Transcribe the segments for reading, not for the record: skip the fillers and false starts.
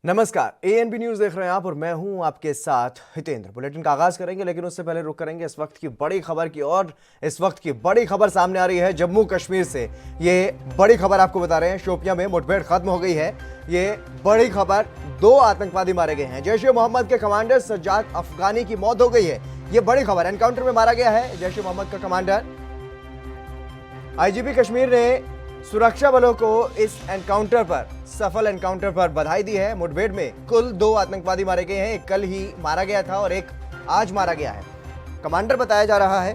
नमस्कार, ANB news देख रहे हैं आप और मैं हूं आपके साथ हितेंद्र। बुलेटिन का आगाज करेंगे लेकिन उससे पहले रुक करेंगे इस वक्त की बड़ी खबर की और इस वक्त की बड़ी खबर सामने आ रही है जम्मू कश्मीर से। ये बड़ी खबर आपको बता रहे हैं, शोपियां में मुठभेड़ खत्म हो गई है। ये बड़ी खबर, 2 आतंकवादी मारे गए हैं। जैश ए मोहम्मद के कमांडर सज्जाद अफगानी की मौत हो गई है। ये बड़ी खबर, एनकाउंटर में मारा गया है जैश ए मोहम्मद का कमांडर। आईजीपी कश्मीर ने सुरक्षा बलों को इस एनकाउंटर पर, सफल एनकाउंटर पर बधाई दी है। मुठभेड़ में कुल 2 आतंकवादी मारे गए हैं। एक कल ही मारा गया था और एक आज मारा गया है। कमांडर बताया जा रहा है।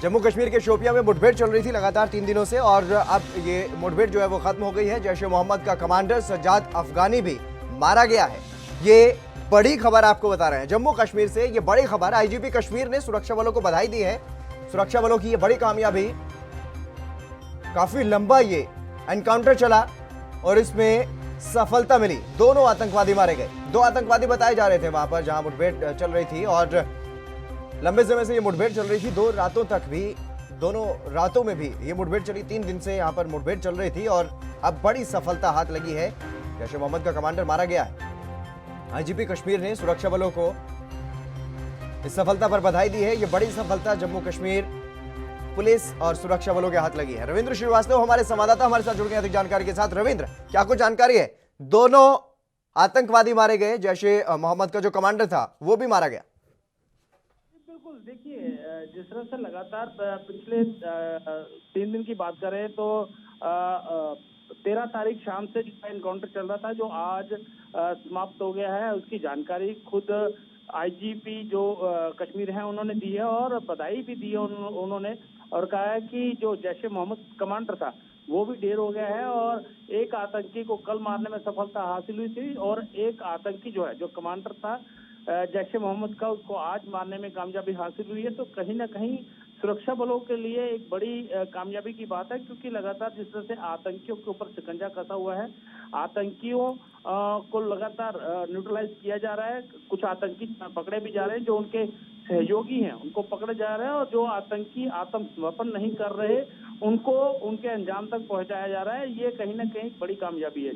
जम्मू कश्मीर के शोपियां में मुठभेड़ चल रही थी लगातार 3 दिनों से और अब ये मुठभेड़ जो है वो खत्म हो गई है। जैश ए मोहम्मद का कमांडर सज्जाद अफगानी भी मारा गया है। ये बड़ी खबर आपको बता रहे हैं जम्मू कश्मीर से। ये बड़ी खबर, आईजीपी कश्मीर ने सुरक्षा बलों को बधाई दी है। सुरक्षा बलों की ये बड़ी कामयाबी। काफी लंबा ये एनकाउंटर चला और इसमें सफलता मिली। दोनों आतंकवादी मारे गए। 2 आतंकवादी बताए जा रहे थे वहां पर जहां मुठभेड़ चल रही थी और लंबे समय से ये मुठभेड़ चल रही थी। 2 रातों तक भी, दोनों रातों में भी ये मुठभेड़ चली। 3 दिन से यहां पर मुठभेड़ चल रही थी और अब बड़ी सफलता हाथ लगी है। जैश ए मोहम्मद का कमांडर मारा गया है। आईजीपी कश्मीर ने सुरक्षा बलों को इस सफलता पर बधाई दी है। ये बड़ी सफलता जम्मू कश्मीर पुलिस और सुरक्षा बलों के हाथ लगी है। रविंद्र श्रीवास्तव हमारे संवाददाता हमारे साथ जुड़ गए अधिक जानकारी के साथ। रविंद्र, क्या कुछ जानकारी है? दोनों आतंकवादी मारे गए, जैश ए मोहम्मद का जो कमांडर था वो भी मारा गया। बिल्कुल, देखिए जिस तरह से लगातार पिछले 3 दिन की बात करें तो 13 तारीख शाम से जो एनकाउंटर चल रहा था, जो आज समाप्त हो गया है, उसकी जानकारी खुद आईजीपी जो कश्मीर है उन्होंने दी है और बधाई भी दी है उन्होंने, और कहा है कि जो जैश ए मोहम्मद कमांडर था वो भी ढेर हो गया है और एक आतंकी को कल मारने में सफलता हासिल हुई थी और एक आतंकी जो है, जो कमांडर था जैश ए मोहम्मद का, उसको आज मारने में कामयाबी हासिल हुई है। तो कहीं ना कहीं सुरक्षा बलों के लिए एक बड़ी कामयाबी की बात है, क्योंकि लगातार जिस तरह से आतंकियों के ऊपर शिकंजा कसा हुआ है, आतंकियों को लगातार न्यूट्रलाइज किया जा रहा है। कुछ आतंकी पकड़े भी जा रहे हैं, जो उनके सहयोगी हैं उनको पकड़े जा रहे हैं और जो आतंकी आत्मसमर्पण नहीं कर रहे उनको उनके अंजाम तक पहुंचाया जा रहा है। ये कहीं ना कहीं बड़ी कामयाबी है।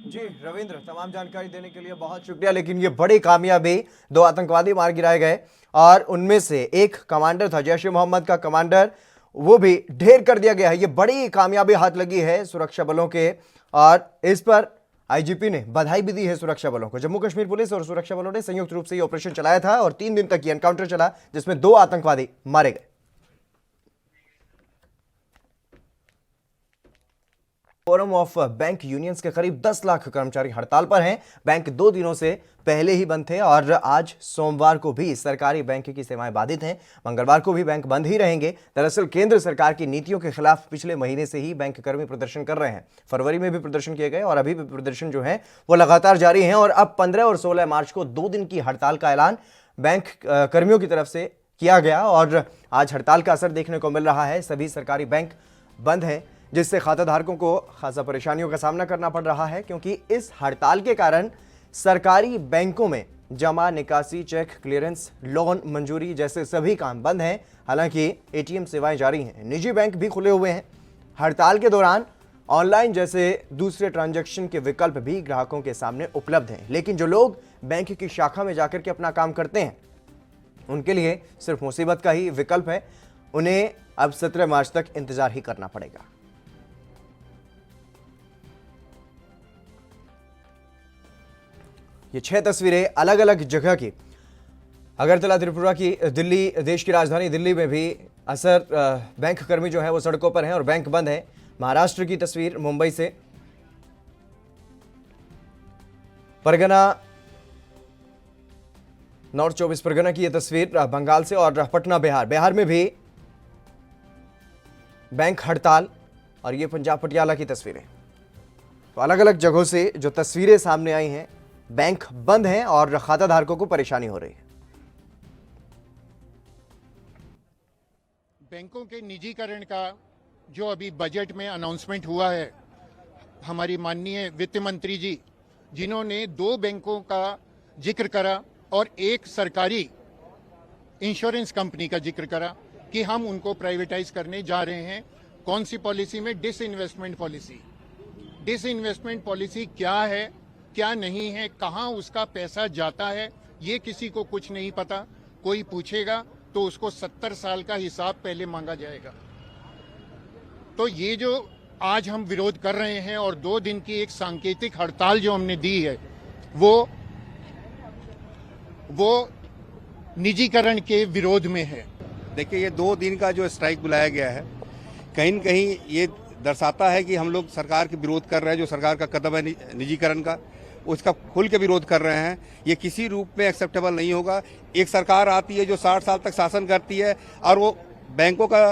जी रविंद्र, तमाम जानकारी देने के लिए बहुत शुक्रिया। लेकिन ये बड़ी कामयाबी, 2 आतंकवादी मार गिराए गए और उनमें से एक कमांडर था, जैश ए मोहम्मद का कमांडर, वो भी ढेर कर दिया गया है। ये बड़ी कामयाबी हाथ लगी है सुरक्षा बलों के और इस पर आईजीपी ने बधाई भी दी है सुरक्षा बलों को। जम्मू कश्मीर पुलिस और सुरक्षा बलों ने संयुक्त रूप से ये ऑपरेशन चलाया था और 3 दिन तक ये एनकाउंटर चला जिसमें 2 आतंकवादी मारे गए। फोरम ऑफ बैंक यूनियंस के करीब 10 लाख कर्मचारी हड़ताल पर हैं। बैंक 2 दिनों से पहले ही बंद थे और आज सोमवार को भी सरकारी बैंक की सेवाएं बाधित हैं। मंगलवार को भी बैंक बंद ही रहेंगे। दरअसल केंद्र सरकार की नीतियों के खिलाफ पिछले महीने से ही बैंक कर्मी प्रदर्शन कर रहे हैं। फरवरी में भी प्रदर्शन किए गए और अभी भी प्रदर्शन जो है वो लगातार जारी है और अब 15 और 16 मार्च को 2 दिन की हड़ताल का ऐलान बैंक कर्मियों की तरफ से किया गया और आज हड़ताल का असर देखने को मिल रहा है। सभी सरकारी बैंक बंद है जिससे खाताधारकों को खासा परेशानियों का सामना करना पड़ रहा है, क्योंकि इस हड़ताल के कारण सरकारी बैंकों में जमा, निकासी, चेक क्लियरेंस, लोन मंजूरी जैसे सभी काम बंद हैं। हालांकि एटीएम सेवाएं जारी हैं, निजी बैंक भी खुले हुए हैं। हड़ताल के दौरान ऑनलाइन जैसे दूसरे ट्रांजैक्शन के विकल्प भी ग्राहकों के सामने उपलब्ध हैं, लेकिन जो लोग बैंक की शाखा में जाकर के अपना काम करते हैं उनके लिए सिर्फ मुसीबत का ही विकल्प है। उन्हें अब 17 मार्च तक इंतजार ही करना पड़ेगा। ये 6 तस्वीरें अलग अलग जगह की, अगरतला, त्रिपुरा की, दिल्ली, देश की राजधानी दिल्ली में भी असर, बैंक कर्मी जो है वो सड़कों पर हैं और बैंक बंद है। महाराष्ट्र की तस्वीर, मुंबई से, परगना, नॉर्थ 24 परगना की यह तस्वीर बंगाल से, और पटना, बिहार में भी बैंक हड़ताल, और ये पंजाब पटियाला की तस्वीरें। तो अलग अलग जगहों से जो तस्वीरें सामने आई हैं, बैंक बंद हैं और खाताधारकों को परेशानी हो रही है। बैंकों के निजीकरण का जो अभी बजट में अनाउंसमेंट हुआ है, हमारी माननीय वित्त मंत्री जी, जिन्होंने 2 बैंकों का जिक्र करा और एक सरकारी इंश्योरेंस कंपनी का जिक्र करा कि हम उनको प्राइवेटाइज करने जा रहे हैं। कौन सी पॉलिसी में? Disinvestment policy. डिसइन्वेस्टमेंट पॉलिसी क्या है क्या नहीं है, कहाँ उसका पैसा जाता है, ये किसी को कुछ नहीं पता। कोई पूछेगा तो उसको 70 साल का हिसाब पहले मांगा जाएगा। तो ये जो आज हम विरोध कर रहे हैं और 2 दिन की एक सांकेतिक हड़ताल जो हमने दी है, वो निजीकरण के विरोध में है। देखिए, ये 2 दिन का जो स्ट्राइक बुलाया गया है, कहीं न कहीं ये दर्शाता है कि हम लोग सरकार के विरोध कर रहे हैं। जो सरकार का कदम है निजीकरण का, उसका खुल के विरोध कर रहे हैं। ये किसी रूप में एक्सेप्टेबल नहीं होगा। एक सरकार आती है जो 60 साल तक शासन करती है और वो बैंकों का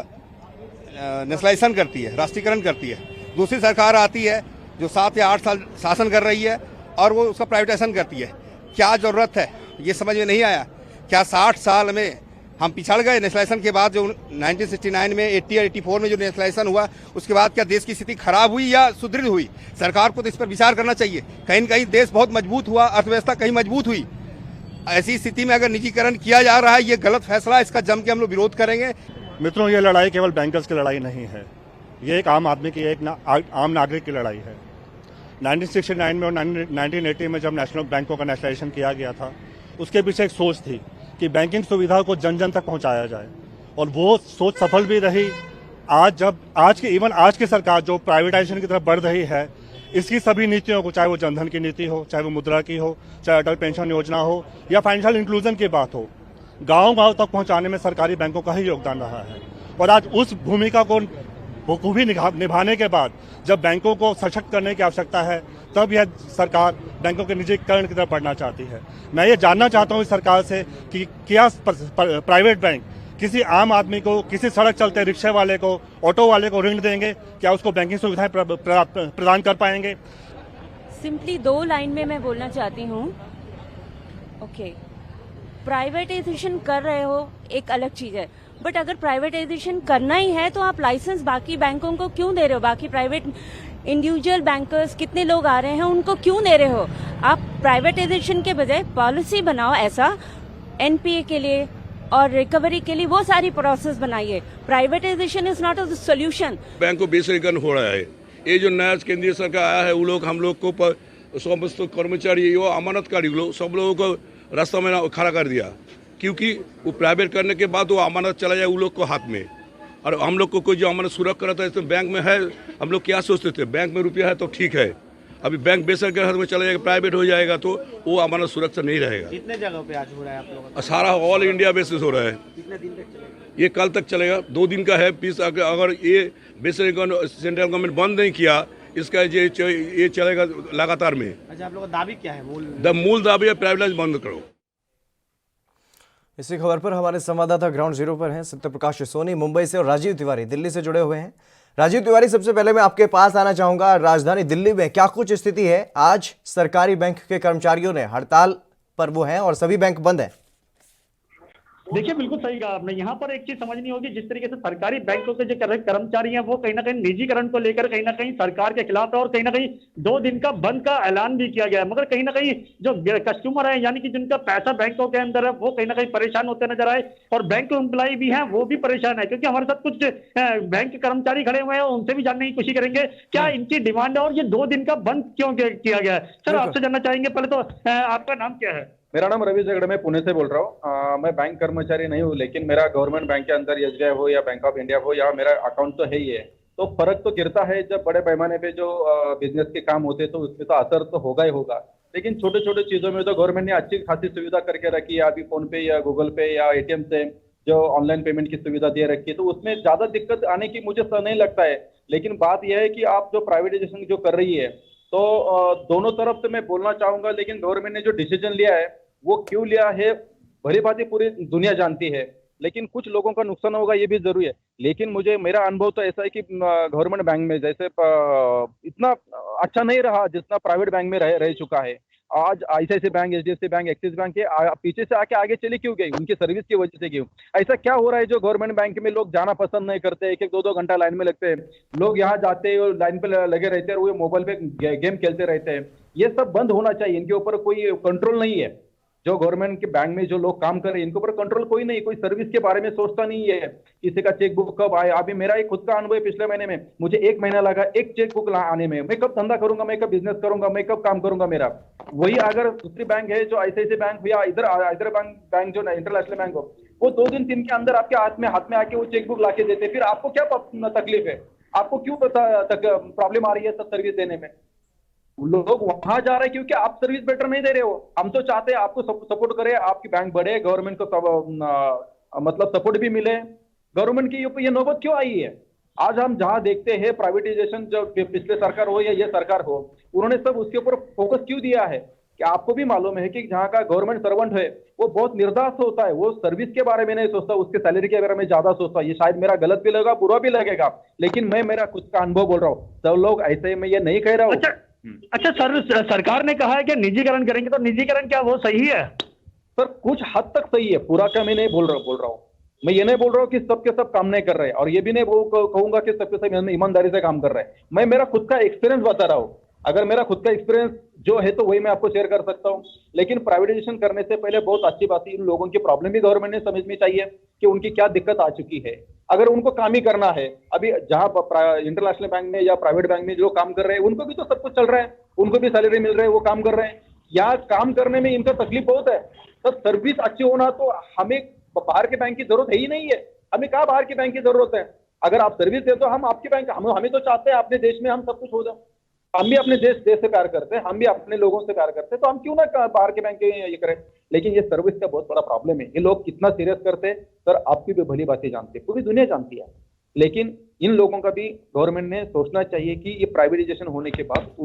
नेशनलाइजेशन करती है, राष्ट्रीयकरण करती है। दूसरी सरकार आती है जो 7 या 8 साल शासन कर रही है और वो उसका प्राइवेटाइजेशन करती है। क्या जरूरत है, ये समझ में नहीं आया। क्या 60 साल में हम पिछड़ गए? नेशनलाइजेशन के बाद जो 1969 में 80 या 84 में जो नेशनलाइजेशन हुआ, उसके बाद क्या देश की स्थिति खराब हुई या सुदृढ़ हुई? सरकार को तो इस पर विचार करना चाहिए। कहीं न कहीं देश बहुत मजबूत हुआ, अर्थव्यवस्था कहीं मजबूत हुई। ऐसी स्थिति में अगर निजीकरण किया जा रहा है, ये गलत फैसला, इसका जम के हम लोग विरोध करेंगे। मित्रों, ये लड़ाई केवल बैंकर्स की लड़ाई नहीं है, ये एक आम आदमी की, आम नागरिक की लड़ाई है। 1969 में और 1980 में जब नेशनल बैंकों का नेशनलाइजेशन किया गया था, उसके पीछे एक सोच थी कि बैंकिंग सुविधा को जन जन तक पहुंचाया जाए, और वो सोच सफल भी रही। आज की सरकार जो प्राइवेटाइजेशन की तरफ बढ़ रही है, इसकी सभी नीतियों को, चाहे वो जनधन की नीति हो, चाहे वो मुद्रा की हो, चाहे अटल पेंशन योजना हो या फाइनेंशियल इंक्लूजन की बात हो, गांव-गांव तक पहुंचाने में सरकारी बैंकों का ही योगदान रहा है। और आज उस भूमिका को बखूबी निभाने के बाद जब बैंकों को सशक्त करने की आवश्यकता है, तब यह सरकार बैंकों के निजीकरण की तरफ बढ़ना चाहती है। मैं ये जानना चाहता हूँ इस सरकार से कि क्या प्राइवेट बैंक किसी आम आदमी को, किसी सड़क चलते रिक्शे वाले को, ऑटो वाले को ऋण देंगे? क्या उसको बैंकिंग सुविधाएं प्रदान कर पाएंगे? सिंपली 2 लाइन में मैं बोलना चाहती हूँ। ओके, प्राइवेटाइजेशन कर रहे हो एक अलग चीज है, बट अगर प्राइवेटाइजेशन करना ही है तो आप लाइसेंस बाकी बैंकों को क्यों दे रहे हो? बाकी प्राइवेट इंडिविजुअल बैंकर्स कितने लोग आ रहे हैं, उनको क्यों दे रहे हो? आप प्राइवेटाइजेशन के बजाय पॉलिसी बनाओ ऐसा, एनपीए के लिए और रिकवरी के लिए वो सारी प्रोसेस बनाइए। Privatisation is not a solution. Bank को बेसरीकरण हो रहा है। ये जो नया केंद्रीय सरकार आया है, वो लोग हम लोग को समस्त कर्मचारी, वो अमानतकारी लोग, सब लोगों को रास्ता में खड़ा कर दिया, क्योंकि वो प्राइवेट करने के बाद वो अमानत चला जाए वो लोग को हाथ में। और हम लोग को कोई जो अमानत सुरक्षा रहता है, तो बैंक में है, हम लोग क्या सोचते थे, बैंक में रुपया है तो ठीक है। अभी बैंक बेसरकारी हाथ में चला जाएगा, प्राइवेट हो जाएगा तो वो अमानत सुरक्षा नहीं रहेगा। कितने जगहों पे आज हो रहा है आप लोगों का? सारा ऑल इंडिया बेसिस हो रहा है। कितने दिन तक चलेगा? ये कल तक चलेगा, 2 दिन का है पीस। अगर ये बेसरकारी सेंट्रल गवर्नमेंट बंद नहीं किया, इसका ये चलेगा लगातार में। अच्छा, आप लोगों का दावी क्या है? मूल दावी है प्राइवेटाइज बंद करो। इसी खबर पर हमारे संवाददाता ग्राउंड जीरो पर हैं सत्य प्रकाश सोनी मुंबई से और राजीव तिवारी दिल्ली से जुड़े हुए हैं। राजीव तिवारी, सबसे पहले मैं आपके पास आना चाहूंगा, राजधानी दिल्ली में क्या कुछ स्थिति है? आज सरकारी बैंक के कर्मचारियों ने हड़ताल पर वो हैं और सभी बैंक बंद हैं। देखिए, बिल्कुल सही कहा आपने। यहाँ पर एक चीज समझ नहीं होगी, जिस तरीके से सरकारी बैंकों के जो कर्मचारी हैं वो कहीं ना कहीं निजीकरण को लेकर कहीं ना कहीं सरकार के खिलाफ है, और कहीं ना कहीं 2 दिन का बंद का ऐलान भी किया गया है। मगर कहीं ना कहीं जो कस्टमर है, यानी कि जिनका पैसा बैंकों के अंदर है, वो कहीं ना कहीं परेशान होते नजर आए, और बैंक एम्प्लॉय भी हैं वो भी परेशान है। क्योंकि हमारे साथ कुछ बैंक कर्मचारी खड़े हुए हैं, उनसे भी जानने की कोशिश करेंगे क्या इनकी डिमांड है और ये 2 दिन का बंद क्यों किया गया है। सर, आपसे जानना चाहेंगे, पहले तो आपका नाम क्या है? मेरा नाम रवि झगड़े, मैं पुणे से बोल रहा हूँ। मैं बैंक कर्मचारी नहीं हूँ, लेकिन मेरा गवर्नमेंट बैंक के अंदर एसबीआई हो या बैंक ऑफ इंडिया हो, या मेरा अकाउंट तो है ही है। तो फर्क तो गिरता है जब बड़े पैमाने पे जो बिजनेस के काम होते हैं, तो उसमें तो असर तो होगा ही होगा। लेकिन छोटे छोटे चीजों में तो गवर्नमेंट ने अच्छी खासी सुविधा करके रखी है। अभी फोन पे या गूगल पे या एटीएम से जो ऑनलाइन पेमेंट की सुविधा दे रखी है, तो उसमें ज्यादा दिक्कत आने की मुझे नहीं लगता है। लेकिन बात यह है कि आप जो प्राइवेटाइजेशन जो कर रही है, तो दोनों तरफ से मैं बोलना चाहूंगा। लेकिन गवर्नमेंट ने जो डिसीजन लिया है वो क्यों लिया है, भली भांति पूरी दुनिया जानती है, लेकिन कुछ लोगों का नुकसान होगा ये भी जरूरी है। लेकिन मेरा अनुभव तो ऐसा है कि गवर्नमेंट बैंक में जैसे इतना अच्छा नहीं रहा जितना प्राइवेट बैंक में रह चुका है। आज ICICI bank, HDFC bank, Axis bank के पीछे से आके आगे चली क्यों गई? उनकी सर्विस की वजह से क्यों? ऐसा क्या हो रहा है जो गवर्नमेंट बैंक में लोग जाना पसंद नहीं करते, 1-2 घंटा लाइन में लगते हैं, लोग यहाँ जाते हैं और लाइन पे लगे रहते हैं और वो मोबाइल पे गेम खेलते रहते हैं। ये सब बंद होना चाहिए। इनके ऊपर कोई कंट्रोल नहीं है। जो गवर्नमेंट के बैंक में जो लोग काम कर रहे हैं, इनके ऊपर कंट्रोल कोई नहीं, कोई सर्विस के बारे में सोचता नहीं है। किसी का चेकबुक कब आए? अभी मेरा एक खुद का अनुभव है, पिछले महीने में मुझे 1 महीना लगा एक चेकबुक आने में। मैं कब धंधा करूंगा, मैं कब बिजनेस करूंगा, मैं कब काम करूंगा मेरा? वही अगर दूसरी बैंक है जो ICICI बैंक या इधर बैंक जो इंटरनेशनल बैंक हो, वो 2 दिन 3 के अंदर आपके हाथ में आके वो चेकबुक लाके देते, फिर आपको क्या तकलीफ है? आपको क्यों प्रॉब्लम आ रही है सब सर्विस देने में? लोग वहां जा रहे हैं क्योंकि आप सर्विस बेटर नहीं दे रहे हो। हम तो चाहते हैं आपको सपोर्ट करे, आपकी बैंक बढ़े, गवर्नमेंट को मतलब सपोर्ट भी मिले। गवर्नमेंट की ये नौबत क्यों आई है? आज हम जहां देखते हैं प्राइवेटाइजेशन, जब पिछले सरकार हो या ये सरकार हो, उन्होंने सब उसके ऊपर फोकस क्यों दिया है? कि आपको भी मालूम है कि जहाँ का गवर्नमेंट सर्वेंट है वो बहुत निर्दास होता है, वो सर्विस के बारे में नहीं सोचता, उसके सैलरी के बारे में ज्यादा सोचता है। ये शायद मेरा गलत भी लगेगा, बुरा भी लगेगा, लेकिन मैं मेरा खुद का अनुभव बोल रहा हूँ। सब लोग ऐसे, मैं ये नहीं कह रहा हूँ। अच्छा सर, सरकार ने कहा है कि निजीकरण करेंगे, तो निजीकरण क्या वो सही है? सर कुछ हद तक सही है, पूरा का मैं नहीं बोल रहा हूँ। मैं ये नहीं बोल रहा हूँ कि सबके सब काम नहीं कर रहे हैं, और ये भी नहीं कहूंगा कि सबके सब ईमानदारी से काम कर रहे हैं। मैं मेरा खुद का एक्सपीरियंस बता रहा हूँ। अगर मेरा खुद का एक्सपीरियंस जो है तो वही मैं आपको शेयर कर सकता हूँ। लेकिन प्राइवेटाइजेशन करने से पहले बहुत अच्छी बात है, इन लोगों की प्रॉब्लम भी गवर्नमेंट ने समझनी चाहिए कि उनकी क्या दिक्कत आ चुकी है। अगर उनको काम ही करना है, अभी जहाँ इंटरनेशनल बैंक में या प्राइवेट बैंक में जो काम कर रहे हैं उनको भी तो सब कुछ चल रहा है, उनको भी सैलरी मिल रही है, वो काम कर रहे हैं। यहाँ काम करने में इनका तकलीफ बहुत है। तो सर्विस अच्छी होना तो हमें बाहर के बैंक की जरूरत है ही नहीं है। हमें कहाँ बाहर के बैंक की जरूरत है? अगर आप सर्विस दे तो हम आपके बैंक, हमें तो चाहते हैं अपने देश में हम सब कुछ हो जाए। हम भी अपने देश से प्यार करते हैं, हम भी अपने लोगों से प्यार करते हैं, तो हम क्यों ना बाहर के बैंक के ये करें? लेकिन ये सर्विस का बहुत बड़ा प्रॉब्लम है। ये लोग कितना सीरियस करते हैं सर, आपकी भी भली बातें जानते हैं, पूरी दुनिया जानती है। लेकिन इन लोगों का भी गवर्नमेंट ने सोचना चाहिए कि ये प्राइवेटाइजेशन होने के बाद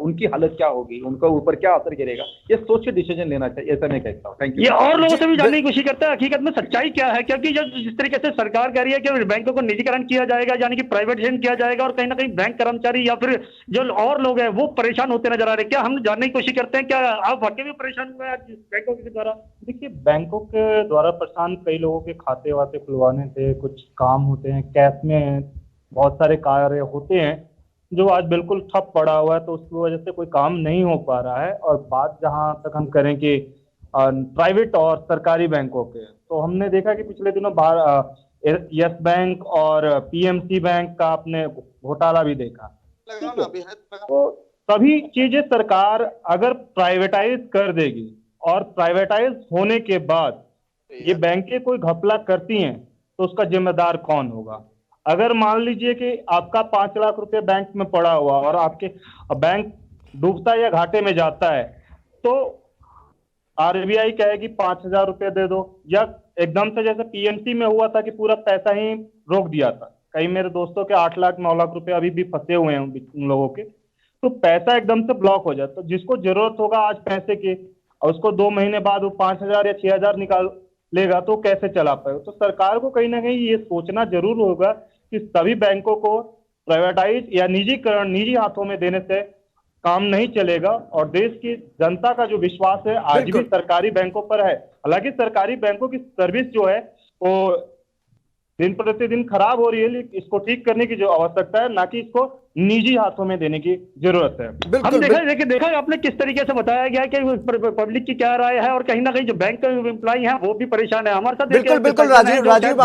उनकी हालत क्या होगी, उनका ऊपर क्या असर गिरेगा, ये सोच के डिसीजन लेना चाहिए, ऐसा मैं कहता हूँ। Thank you. ये और लोगों से भी जानने की कोशिश करते हैं हकीकत में सच्चाई क्या है, क्योंकि जिस तरीके से सरकार कह रही है कि बैंकों को निजीकरण किया जाएगा, यानी कि प्राइवेटाइजेशन किया जाएगा, और कहीं ना कहीं बैंक कर्मचारी या फिर जो और लोग हैं वो परेशान होते नजर आ रहे हैं। क्या हम जानने की कोशिश करते हैं, क्या आप वाकई में परेशान हुए हैं बैंकों के द्वारा? देखिए, बैंकों के द्वारा परेशान कई लोगों के खाते वाते खुलवाने थे, कुछ काम होते हैं कैश में, बहुत सारे कार्य होते हैं जो आज बिल्कुल ठप पड़ा हुआ है, तो उसकी वजह से कोई काम नहीं हो पा रहा है। और बात जहां तक हम करें कि प्राइवेट और सरकारी बैंकों के, तो हमने देखा कि पिछले दिनों यस बैंक और PMC बैंक का आपने घोटाला भी देखा। तो सभी चीजें सरकार अगर प्राइवेटाइज कर देगी, और प्राइवेटाइज होने के बाद ये बैंकें कोई घपला करती हैं, तो उसका जिम्मेदार कौन होगा? अगर मान लीजिए कि आपका 5 लाख रुपए बैंक में पड़ा हुआ और आपके बैंक डूबता है या घाटे में जाता है, तो RBI कहेगी 5,000 रुपए दे दो, या एकदम से जैसे PMC में हुआ था कि पूरा पैसा ही रोक दिया था। कई मेरे दोस्तों के 8 लाख 9 लाख रुपए अभी भी फंसे हुए हैं उन लोगों के, तो पैसा एकदम से ब्लॉक हो जाता। तो जिसको जरूरत होगा आज पैसे की, और उसको 2 महीने बाद वो 5,000 या 6,000 निकाल लेगा, तो कैसे चला पाएगा? तो सरकार को कहीं ना कहीं ये सोचना जरूर होगा कि सभी बैंकों को प्राइवेटाइज या निजीकरण, निजी हाथों में देने से काम नहीं चलेगा, और देश की जनता का जो विश्वास है आज भी सरकारी बैंकों पर है। हालांकि सरकारी बैंकों की सर्विस जो है वो दिन प्रतिदिन खराब हो रही है, लेकिन इसको ठीक करने की जो आवश्यकता है, ना कि इसको निजी हाथों में देने की जरूरत है। हम देखा आपने किस तरीके से बताया गया कि पब्लिक की क्या राय है, और कहीं ना कहीं जो बैंक एम्प्लॉई हैं वो भी परेशान है हमारे साथ। बिल्कुल राजीव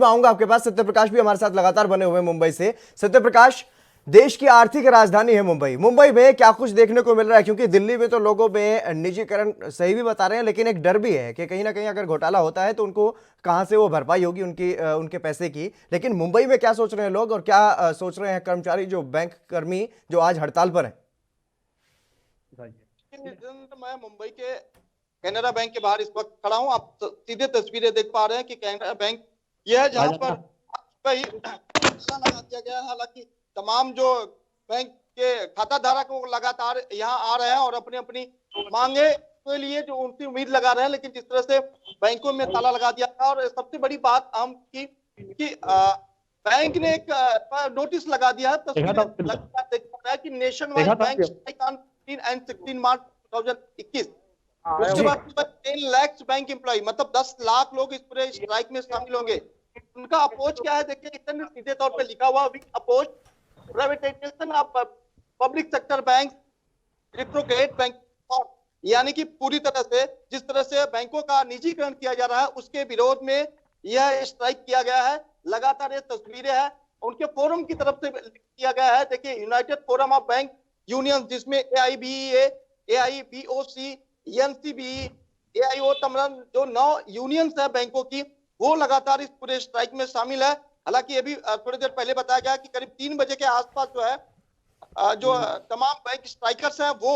आऊंगा आपके पास। सत्यप्रकाश भी हमारे साथ लगातार बने हुए मुंबई से। सत्यप्रकाश, देश की आर्थिक राजधानी है मुंबई में क्या कुछ देखने को मिल रहा है? क्योंकि दिल्ली में तो लोगों में निजीकरण सही भी बता रहे हैं, लेकिन एक डर भी है कि कहीं ना कहीं अगर घोटाला होता है तो उनको कहां से वो भरपाई होगी उनके पैसे की। लेकिन मुंबई में क्या सोच रहे हैं लोग, और क्या सोच रहे हैं कर्मचारी, जो बैंक कर्मी जो आज हड़ताल पर है? मैं मुंबई के कैनरा बैंक के बाहर इस वक्त खड़ा हूं। आप सीधे तस्वीरें देख पा रहे हैं कि कैनरा बैंक यह है जहां पर लगा दिया गया है। हालांकि तमाम जो बैंक के खाता धारक वो लगातार यहाँ आ रहे हैं और अपनी अपनी मांगे के लिए जो उनकी उम्मीद लगा रहे हैं, लेकिन जिस तरह से बैंकों में ताला लगा दिया था, और सबसे बड़ी बात अहम की कि बैंक ने एक नोटिस लगा दिया है। तस्वीरें लगातार देख पा रहा है कि nation wide bank strike on 15 and 16 मार्च 2021। उसके बाद 10 लाख बैंक एम्प्लॉय, मतलब 10 लाख लोग इस पूरे स्ट्राइक में शामिल होंगे। उनका अपोज क्या है? देखिए, इतने सीधे तौर पे लिखा हुआ, we oppose privatisation of public sector bank, retrograde bank, यानी कि पूरी तरह से जिस तरह से बैंकों का निजीकरण किया जा रहा है उसके विरोध में यह स्ट्राइक किया गया है। लगातार ये तस्वीरें हैं उनके फोरम की तरफ से किया गया है। देखिए, United forum of bank union जिसमें AIBEA, AIBOC, NCBE, AIO तमाम जो 9 यूनियंस है बैंकों की, वो लगातार इस पूरे स्ट्राइक में शामिल है। हालांकि ये भी थोड़ी देर पहले बताया गया कि करीब 3 बजे के आसपास जो है जो तमाम बैंक स्ट्राइकर्स हैं वो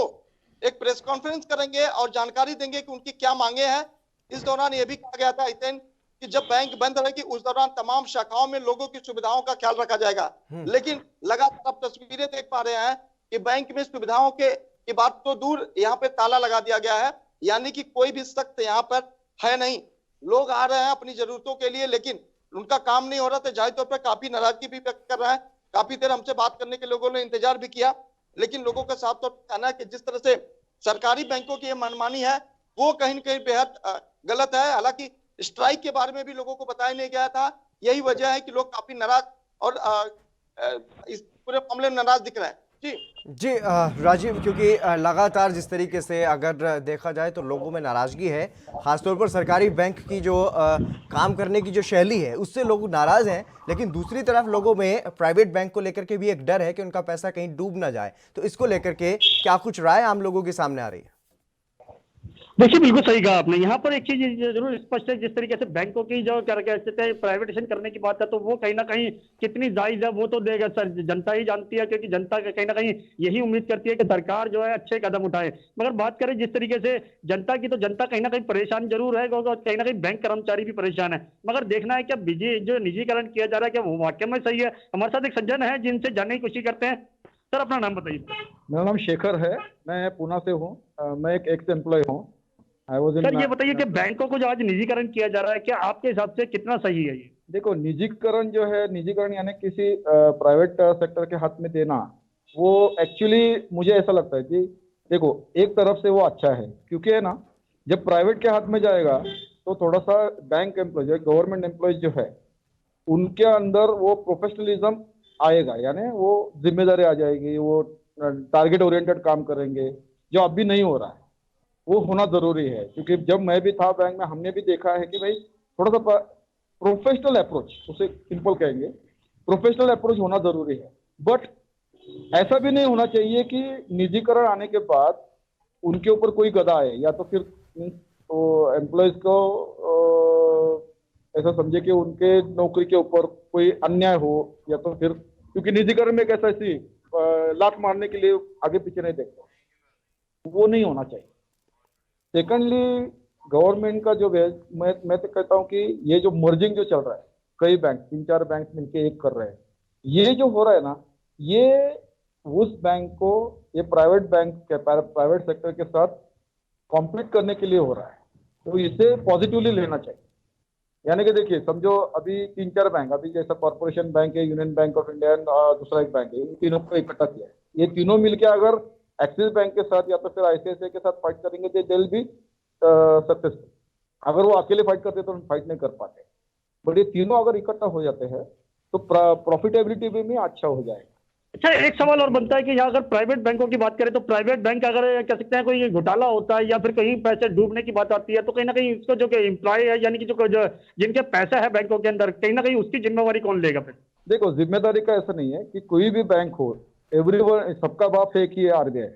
एक प्रेस कॉन्फ्रेंस करेंगे और जानकारी देंगे कि उनकी क्या मांगे हैं। इस दौरान ये भी कहा गया था हितेन कि जब बैंक बंद रहेगी उस दौरान तमाम शाखाओं में लोगों की सुविधाओं का ख्याल रखा जाएगा। लेकिन लगातार आप तस्वीरें देख पा रहे हैं कि बैंक में सुविधाओं की बात तो दूर, यहाँ पे ताला लगा दिया गया है, यानी कि कोई भी सख्त यहाँ पर है नहीं। लोग आ रहे हैं अपनी जरूरतों के लिए, लेकिन उनका काम नहीं हो रहा था। जाहिर तौर पर काफी नाराजगी भी व्यक्त कर रहे हैं। काफी देर हमसे बात करने के लोगों ने इंतजार भी किया, लेकिन लोगों का साफ तौर पर कहना है कि जिस तरह से सरकारी बैंकों की ये मनमानी है वो कहीं न कहीं बेहद गलत है। हालांकि स्ट्राइक के बारे में भी लोगों को बताया नहीं गया था। यही वजह है कि लोग काफी नाराज और इस पूरे मामले में नाराज दिख रहे हैं। जी राजीव, क्योंकि लगातार जिस तरीके से अगर देखा जाए तो लोगों में नाराजगी है, खासतौर पर सरकारी बैंक की जो काम करने की जो शैली है उससे लोग नाराज हैं, लेकिन दूसरी तरफ लोगों में प्राइवेट बैंक को लेकर के भी एक डर है कि उनका पैसा कहीं डूब ना जाए। तो इसको लेकर के क्या कुछ राय आम लोगों के सामने आ रही है? देखिए, बिल्कुल सही कहा आपने। यहाँ पर एक चीज जरूर स्पष्ट है, जिस तरीके से बैंकों की जो प्राइवेटाइजेशन करने की बात है तो वो कहीं ना कहीं कितनी जायज है वो तो देगा सर जनता ही जानती है, क्योंकि जनता कहीं ना कहीं यही उम्मीद करती है कि सरकार जो है अच्छे कदम उठाए। मगर बात करें जिस तरीके से जनता की, तो जनता कहीं ना कहीं परेशान जरूर है, कहीं ना कहीं बैंक कर्मचारी भी परेशान है। मगर देखना है क्या जो निजीकरण किया जा रहा है क्या वो वाकई में सही है। हमारे साथ एक सज्जन है जिनसे जानने की कोशिश करते हैं। सर, अपना नाम बताइए। मेरा नाम शेखर है, मैं पूना से हूँ। मैं एक एक्स एम्प्लॉय हूँ। सर, ये बताइए कि बैंकों को जो आज निजीकरण किया जा रहा है क्या आपके हिसाब से कितना सही है ये? देखो, निजीकरण जो है, निजीकरण यानी किसी प्राइवेट सेक्टर के हाथ में देना, वो एक्चुअली मुझे ऐसा लगता है कि देखो एक तरफ से वो अच्छा है, क्योंकि है ना, जब प्राइवेट के हाथ में जाएगा तो थोड़ा सा बैंक एम्प्लॉय जो गवर्नमेंट एम्प्लॉय जो है उनके अंदर वो प्रोफेशनलिज्म आएगा, यानी वो जिम्मेदारी आ जाएगी, वो टारगेट ओरिएंटेड काम करेंगे, जो अभी नहीं हो रहा है। वो होना जरूरी है, क्योंकि जब मैं भी था बैंक में हमने भी देखा है कि भाई थोड़ा सा प्रोफेशनल अप्रोच, उसे सिंपल कहेंगे, प्रोफेशनल अप्रोच होना जरूरी है। बट ऐसा भी नहीं होना चाहिए कि निजीकरण आने के बाद उनके ऊपर कोई गदा आए, या तो फिर तो एम्प्लॉयज को ऐसा समझे कि उनके नौकरी के ऊपर कोई अन्याय हो, या तो फिर क्योंकि निजीकरण में एक ऐसा ऐसी लात मारने के लिए आगे पीछे नहीं देखते, वो नहीं होना चाहिए। सेकंडली, गवर्नमेंट का जो मैं तो कहता हूँ कि ये जो मर्जिंग जो चल रहा है, कई बैंक 3-4 बैंक मिलके एक कर रहे हैं, ये जो हो रहा है ना, ये उस बैंक को ये प्राइवेट बैंक के प्राइवेट सेक्टर के साथ कॉम्पीट करने के लिए हो रहा है, तो इसे पॉजिटिवली लेना चाहिए। यानी कि देखिए, समझो अभी 3-4 बैंक, अभी जैसा कॉर्पोरेशन बैंक है, यूनियन बैंक ऑफ इंडिया, दूसरा एक बैंक है, इन तीनों को इकट्ठा किया है। ये तीनों मिलके अगर एक्सिस बैंक के साथ या तो फिर ICICI के साथ फाइट करेंगे तो दे विल बी सक्सेसफुल। अगर वो अकेले फाइट करते तो फाइट नहीं कर पाते, बट ये तीनों अगर इकट्ठा हो जाते हैं तो प्रॉफिटेबिलिटी भी अच्छा हो जाएगा। अच्छा, एक सवाल और बनता है कि यहाँ अगर प्राइवेट बैंकों की बात करें तो प्राइवेट बैंक अगर कह सकते हैं कोई घोटाला होता है या फिर कहीं पैसे डूबने की बात आती है तो कहीं ना कहीं इसको जो एम्प्लॉय है, यानी कि जो जिनके पैसा है बैंकों के अंदर, कहीं ना कहीं उसकी जिम्मेवारी कौन लेगा फिर? देखो, जिम्मेदारी का ऐसा नहीं है कि कोई भी बैंक हो, एवरीवन, सबका बाप एक ही है, RBI है।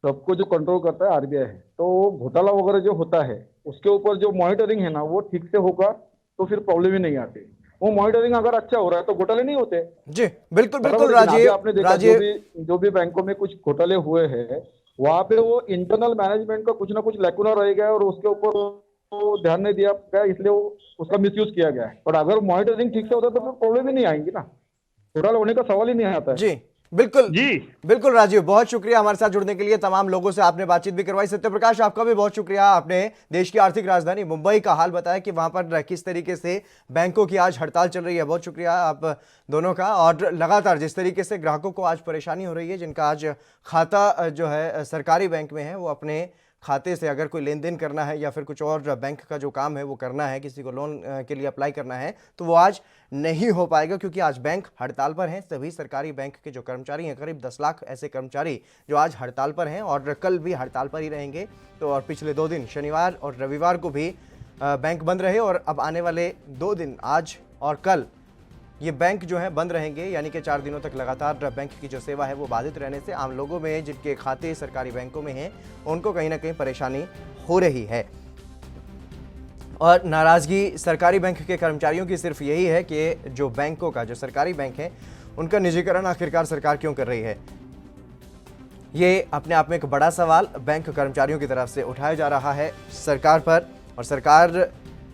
सबको जो कंट्रोल करता है RBI है। तो घोटाला वगैरह जो होता है उसके ऊपर जो मॉनिटरिंग है ना, वो ठीक से होगा तो फिर प्रॉब्लम ही नहीं आती। वो मॉनिटरिंग अगर अच्छा हो रहा है तो घोटाले नहीं होते। जी बिल्कुल बिल्कुल राजीव, आपने देखा जो भी बैंकों में कुछ घोटाले हुए हैं, वहां पे वो इंटरनल मैनेजमेंट का कुछ ना कुछ लैकुना रह गया और उसके ऊपर वो ध्यान नहीं दिया गया, इसलिए उसका मिसयूज किया गया है। पर अगर मॉनिटरिंग ठीक से होता तो फिर प्रॉब्लम ही नहीं आएंगी ना, घोटाला होने का सवाल ही नहीं आता है। जी बिल्कुल राजीव, बहुत शुक्रिया हमारे साथ जुड़ने के लिए। तमाम लोगों से आपने बातचीत भी करवाई। सत्यप्रकाश, आपका भी बहुत शुक्रिया, आपने देश की आर्थिक राजधानी मुंबई का हाल बताया कि वहां पर किस तरीके से बैंकों की आज हड़ताल चल रही है। बहुत शुक्रिया आप दोनों का। और लगातार जिस तरीके से ग्राहकों को आज परेशानी हो रही है, जिनका आज खाता जो है सरकारी बैंक में है, वो अपने खाते से अगर कोई लेन देन करना है या फिर कुछ और बैंक का जो काम है वो करना है, किसी को लोन के लिए अप्लाई करना है, तो वो आज नहीं हो पाएगा, क्योंकि आज बैंक हड़ताल पर हैं। सभी सरकारी बैंक के जो कर्मचारी हैं, करीब 10 लाख ऐसे कर्मचारी जो आज हड़ताल पर हैं और कल भी हड़ताल पर ही रहेंगे। तो और पिछले 2 दिन शनिवार और रविवार को भी बैंक बंद रहे और अब आने वाले 2 दिन, आज और कल, ये बैंक जो है बंद रहेंगे, यानी कि 4 दिनों तक लगातार बैंक की जो सेवा है वो बाधित रहने से आम लोगों में जिनके खाते सरकारी बैंकों में हैं उनको कहीं ना कहीं परेशानी हो रही है। और नाराजगी सरकारी बैंक के कर्मचारियों की सिर्फ यही है कि जो बैंकों का, जो सरकारी बैंक है, उनका निजीकरण आखिरकार सरकार क्यों कर रही है। ये अपने आप में एक बड़ा सवाल बैंक कर्मचारियों की तरफ से उठाया जा रहा है सरकार पर, और सरकार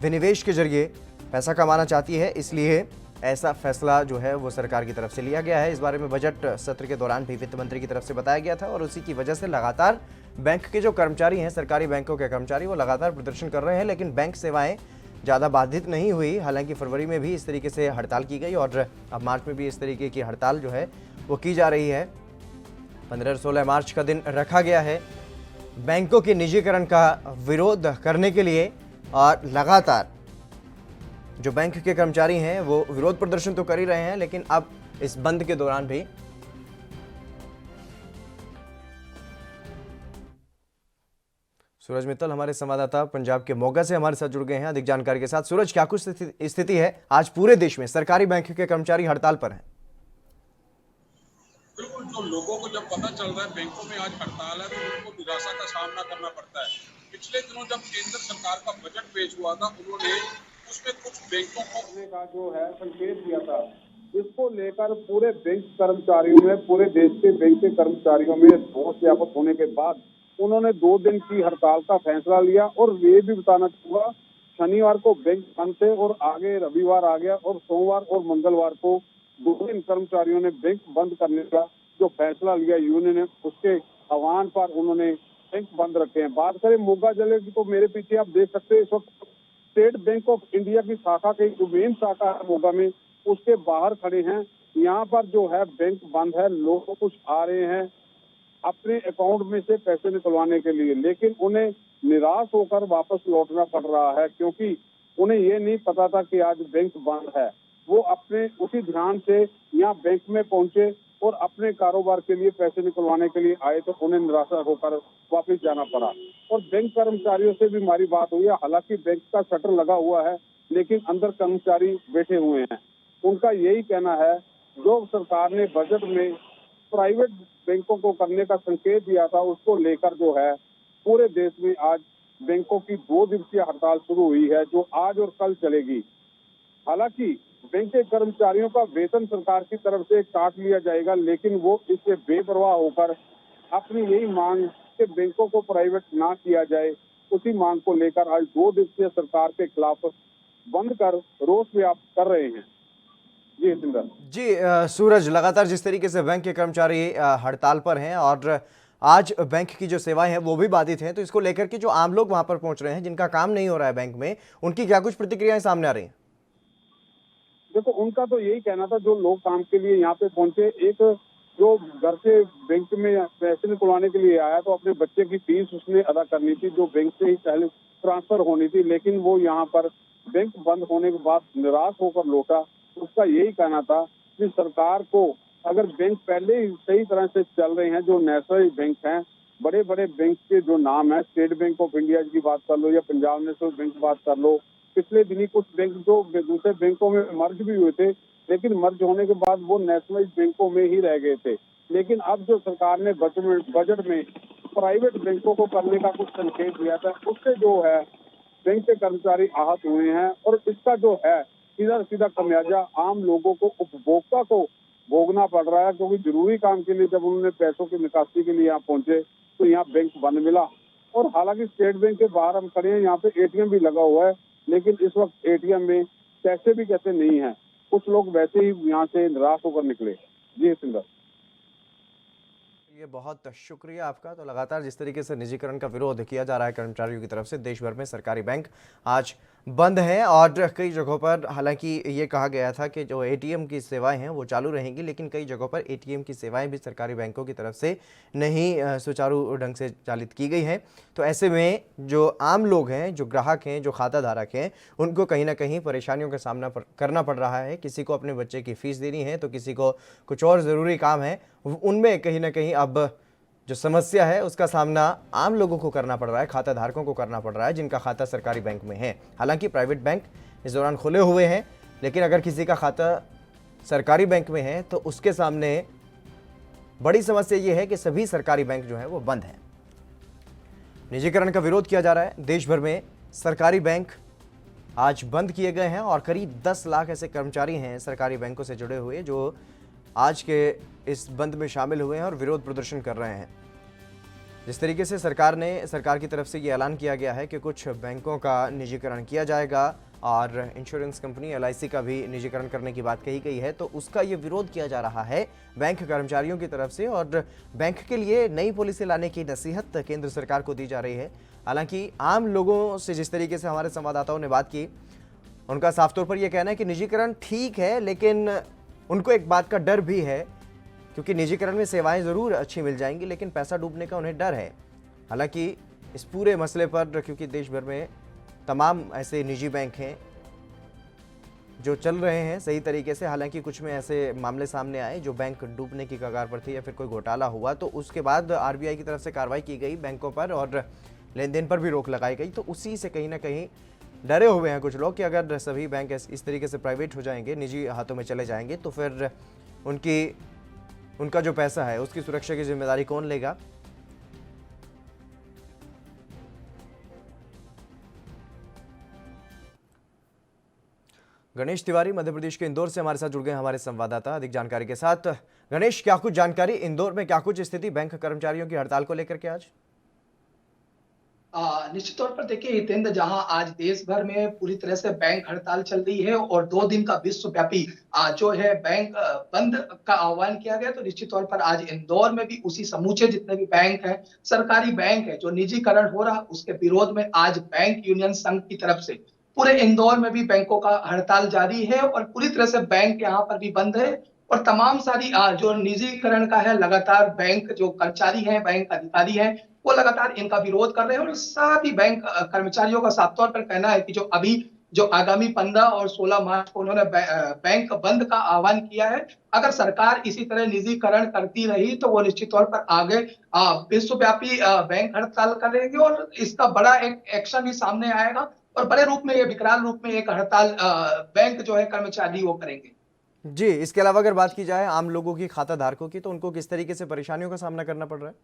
विनिवेश के जरिए पैसा कमाना चाहती है, इसलिए ऐसा फैसला जो है वो सरकार की तरफ से लिया गया है। इस बारे में बजट सत्र के दौरान भी वित्त मंत्री की तरफ से बताया गया था और उसी की वजह से लगातार बैंक के जो कर्मचारी हैं, सरकारी बैंकों के कर्मचारी, वो लगातार प्रदर्शन कर रहे हैं, लेकिन बैंक सेवाएं ज़्यादा बाधित नहीं हुई। हालांकि फरवरी में भी इस तरीके से हड़ताल की गई और अब मार्च में भी इस तरीके की हड़ताल जो है वो की जा रही है। 15 और 16 मार्च का दिन रखा गया है बैंकों के निजीकरण का विरोध करने के लिए, और लगातार जो बैंक के कर्मचारी हैं वो विरोध प्रदर्शन तो कर ही रहे हैं, लेकिन अब इस बंद के दौरान भी सूरज मित्तल हमारे संवाददाता पंजाब के मोगा से हमारे साथ जुड़ गए हैं अधिक जानकारी के साथ। सूरज, क्या कुछ स्थिति है आज पूरे देश में? सरकारी बैंक के कर्मचारी हड़ताल पर हैं। बिल्कुल, जो लोगों को जब पता चल रहा है बैंकों में आज हड़ताल है तो उनको निराशा का सामना करना पड़ता है। पिछले दिनों जब केंद्र सरकार का बजट पेश हुआ था, उन्होंने उसमें कुछ बैंकों को का जो है संकेत दिया था, इसको लेकर पूरे बैंक कर्मचारियों में, पूरे देश के बैंक के कर्मचारियों में रोष व्यापक होने के बाद उन्होंने 2 दिन की हड़ताल का फैसला लिया। और ये भी बताना चाहूंगा, शनिवार को बैंक बंद थे और आगे रविवार आ गया और सोमवार और मंगलवार को 2 दिन कर्मचारियों ने बैंक बंद करने का जो फैसला लिया यूनियन ने, उसके आह्वान पर उन्होंने बैंक बंद रखे हैं। बात करें मोगा जिले की तो मेरे पीछे आप देख सकते हैं इस वक्त स्टेट बैंक ऑफ इंडिया की शाखा के जो मेन शाखा है मोगा में, उसके बाहर खड़े हैं। यहाँ पर जो है बैंक बंद है, लोग कुछ आ रहे हैं अपने अकाउंट में से पैसे निकलवाने के लिए, लेकिन उन्हें निराश होकर वापस लौटना पड़ रहा है, क्योंकि उन्हें ये नहीं पता था कि आज बैंक बंद है। वो अपने उसी ध्यान से यहाँ बैंक में पहुंचे और अपने कारोबार के लिए पैसे निकलवाने के लिए आए, तो उन्हें निराशा होकर वापस जाना पड़ा। और बैंक कर्मचारियों से भी हमारी बात हुई है, हालांकि बैंक का शटर लगा हुआ है लेकिन अंदर कर्मचारी बैठे हुए हैं। उनका यही कहना है, जो सरकार ने बजट में प्राइवेट बैंकों को करने का संकेत दिया था, उसको लेकर जो है पूरे देश में आज बैंकों की 2 दिवसीय हड़ताल शुरू हुई है, जो आज और कल चलेगी। हालांकि बैंक के कर्मचारियों का वेतन सरकार की तरफ से काट लिया जाएगा, लेकिन वो इससे बेपरवाह होकर अपनी यही मांग कि बैंकों को प्राइवेट ना किया जाए, उसी मांग को लेकर आज 2 दिवसीय सरकार के खिलाफ बंद कर रोष व्याप्त कर रहे हैं। जी सूरज, लगातार जिस तरीके से बैंक के कर्मचारी हड़ताल पर हैं और आज बैंक की जो सेवाएं हैं वो भी बाधित हैं, तो इसको लेकर के जो आम लोग वहां पर पहुंच रहे हैं, जिनका काम नहीं हो रहा है बैंक में, उनकी क्या कुछ प्रतिक्रियाएं सामने आ रही हैं? देखो, उनका तो यही कहना था, जो लोग काम के लिए यहाँ पे पहुंचे, एक जो घर से बैंक में पैसे निकलवाने के लिए आया तो अपने बच्चे की फीस उसने अदा करनी थी, जो बैंक से ही पहले ट्रांसफर होनी थी, लेकिन वो यहाँ पर बैंक बंद होने के बाद निराश होकर लौटा। उसका यही कहना था कि सरकार को अगर बैंक पहले ही सही तरह से चल रहे हैं, जो नेशनल बैंक हैं, बड़े बड़े बैंक के जो नाम है, स्टेट बैंक ऑफ इंडिया की बात कर लो या पंजाब नेशनल बैंक बात कर लो, पिछले दिनी कुछ बैंक जो दूसरे बैंकों में मर्ज भी हुए थे, लेकिन मर्ज होने के बाद वो नेशनल बैंकों में ही रह गए थे। लेकिन अब जो सरकार ने बजट में प्राइवेट बैंकों को करने का कुछ संकेत दिया था, उससे जो है बैंक के कर्मचारी आहत हुए हैं और इसका जो है सीधा सीधा खमियाजा आम लोगों को, उपभोक्ता को भोगना पड़ रहा है, क्योंकि जरूरी काम के लिए जब उन्होंने पैसों की निकासी के लिए यहाँ पहुंचे तो यहाँ बैंक बंद मिला। और हालांकि स्टेट बैंक के बाहर हम खड़े हैं, यहाँ पे एटीएम भी लगा हुआ है, लेकिन इस वक्त एटीएम में पैसे भी कैसे नहीं है। कुछ लोग वैसे ही यहाँ से निराश होकर निकले। जी सिंगर, ये बहुत शुक्रिया आपका। तो लगातार जिस तरीके से निजीकरण का विरोध किया जा रहा है कर्मचारियों की तरफ से, देश भर में सरकारी बैंक आज बंद हैं और कई जगहों पर हालांकि ये कहा गया था कि जो एटीएम की सेवाएं हैं वो चालू रहेंगी, लेकिन कई जगहों पर एटीएम की सेवाएं भी सरकारी बैंकों की तरफ से नहीं सुचारू ढंग से चालित की गई हैं। तो ऐसे में जो आम लोग हैं, जो ग्राहक हैं, जो खाता धारक हैं, उनको कहीं ना कहीं परेशानियों का सामना करना पड़ रहा है। किसी को अपने बच्चे की फीस देनी है तो किसी को कुछ और ज़रूरी काम है, उनमें कहीं ना कहीं अब जो समस्या है उसका सामना आम लोगों को करना पड़ रहा है, खाता धारकों को करना पड़ रहा है जिनका खाता सरकारी बैंक में है। हालांकि प्राइवेट बैंक इस दौरान खुले हुए हैं, लेकिन अगर किसी का खाता सरकारी बैंक में हैं तो उसके सामने बड़ी समस्या ये है कि सभी सरकारी बैंक जो है वो बंद हैं। निजीकरण का विरोध किया जा रहा है। देश भर में सरकारी बैंक आज बंद किए गए हैं और करीब 10 लाख ऐसे कर्मचारी हैं सरकारी बैंकों से जुड़े हुए जो आज के इस बंद में शामिल हुए हैं और विरोध प्रदर्शन कर रहे हैं। जिस तरीके से सरकार की तरफ से ये ऐलान किया गया है कि कुछ बैंकों का निजीकरण किया जाएगा और इंश्योरेंस कंपनी LIC का भी निजीकरण करने की बात कही गई है, तो उसका ये विरोध किया जा रहा है बैंक कर्मचारियों की तरफ से और बैंक के लिए नई पॉलिसी लाने की नसीहत केंद्र सरकार को दी जा रही है। हालांकि आम लोगों से जिस तरीके से हमारे संवाददाताओं ने बात की, उनका साफ तौर पर यह कहना है कि निजीकरण ठीक है, लेकिन उनको एक बात का डर भी है क्योंकि निजीकरण में सेवाएं ज़रूर अच्छी मिल जाएंगी लेकिन पैसा डूबने का उन्हें डर है। हालांकि इस पूरे मसले पर क्योंकि देश भर में तमाम ऐसे निजी बैंक हैं जो चल रहे हैं सही तरीके से, हालांकि कुछ में ऐसे मामले सामने आए जो बैंक डूबने की कगार पर थे या फिर कोई घोटाला हुआ तो उसके बाद RBI की तरफ से कार्रवाई की गई बैंकों पर और लेन देन पर भी रोक लगाई गई। तो उसी से कहीं ना कहीं डरे हुए हैं कुछ लोग कि अगर सभी बैंक इस तरीके से प्राइवेट हो जाएंगे, निजी हाथों में चले जाएंगे तो फिर उनका जो पैसा है उसकी सुरक्षा की जिम्मेदारी कौन लेगा। गणेश तिवारी मध्य प्रदेश के इंदौर से हमारे साथ जुड़ गए हमारे संवाददाता अधिक जानकारी के साथ। गणेश, क्या कुछ जानकारी, इंदौर में क्या कुछ स्थिति बैंक कर्मचारियों की हड़ताल को लेकर के आज? निश्चित तौर पर देखिए हितेंद्र, जहां आज देश भर में पूरी तरह से बैंक हड़ताल चल रही है और 2 दिन का विश्वव्यापी जो है बैंक बंद का आह्वान किया गया, तो निश्चित तौर पर आज इंदौर में भी उसी समूचे जितने भी बैंक हैं, सरकारी बैंक है जो निजीकरण हो रहा, उसके विरोध में आज बैंक यूनियन संघ की तरफ से पूरे इंदौर में भी बैंकों का हड़ताल जारी है और पूरी तरह से बैंक यहाँ पर भी बंद है और तमाम सारी जो निजीकरण का है लगातार बैंक जो कर्मचारी हैं, बैंक अधिकारी हैं, वो लगातार इनका विरोध कर रहे हैं और साथ ही बैंक कर्मचारियों का साफ तौर पर कहना है कि जो आगामी 15 और 16 मार्च को उन्होंने बैंक बंद का आह्वान किया है, अगर सरकार इसी तरह निजीकरण करती रही तो वो निश्चित तौर पर आगे विश्वव्यापी बैंक हड़ताल करेंगे और इसका बड़ा एक एक्शन भी सामने आएगा और बड़े रूप में, ये विकराल रूप में एक हड़ताल बैंक जो है कर्मचारी वो करेंगे। जी, इसके अलावा अगर बात की जाए आम लोगों की, खाता धारकों की, तो उनको किस तरीके से परेशानियों का सामना करना पड़ रहा है?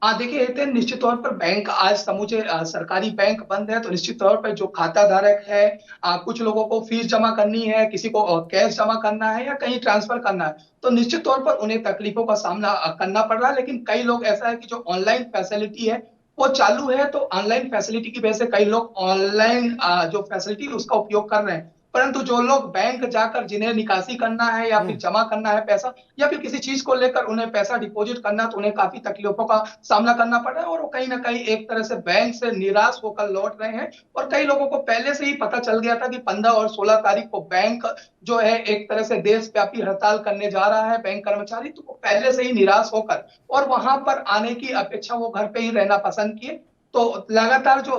देखिए निश्चित तौर पर बैंक आज समूचे सरकारी बैंक बंद है, तो निश्चित तौर पर जो खाता धारक है, कुछ लोगों को फीस जमा करनी है, किसी को कैश जमा करना है या कहीं ट्रांसफर करना है, तो निश्चित तौर पर उन्हें तकलीफों का सामना करना पड़ रहा है। लेकिन कई लोग ऐसा है कि जो ऑनलाइन फैसिलिटी है वो चालू है, तो ऑनलाइन फैसिलिटी की वजह से कई लोग ऑनलाइन जो फैसिलिटी उसका उपयोग कर रहे हैं, परंतु जो लोग बैंक जाकर जिन्हें निकासी करना है या फिर जमा करना है पैसा या फिर किसी चीज को लेकर उन्हें पैसा डिपॉजिट करना, तो उन्हें काफी तकलीफों का सामना करना पड़ रहा है और वो कहीं ना कहीं एक तरह से बैंक से निराश होकर लौट रहे हैं। और कई लोगों को पहले से ही पता चल गया था कि 15 और 16 तारीख को बैंक जो है एक तरह से देशव्यापी हड़ताल करने जा रहा है बैंक कर्मचारी, तो वो पहले से ही निराश होकर और वहां पर आने की अपेक्षा वो घर पे ही रहना पसंद किए। तो लगातार जो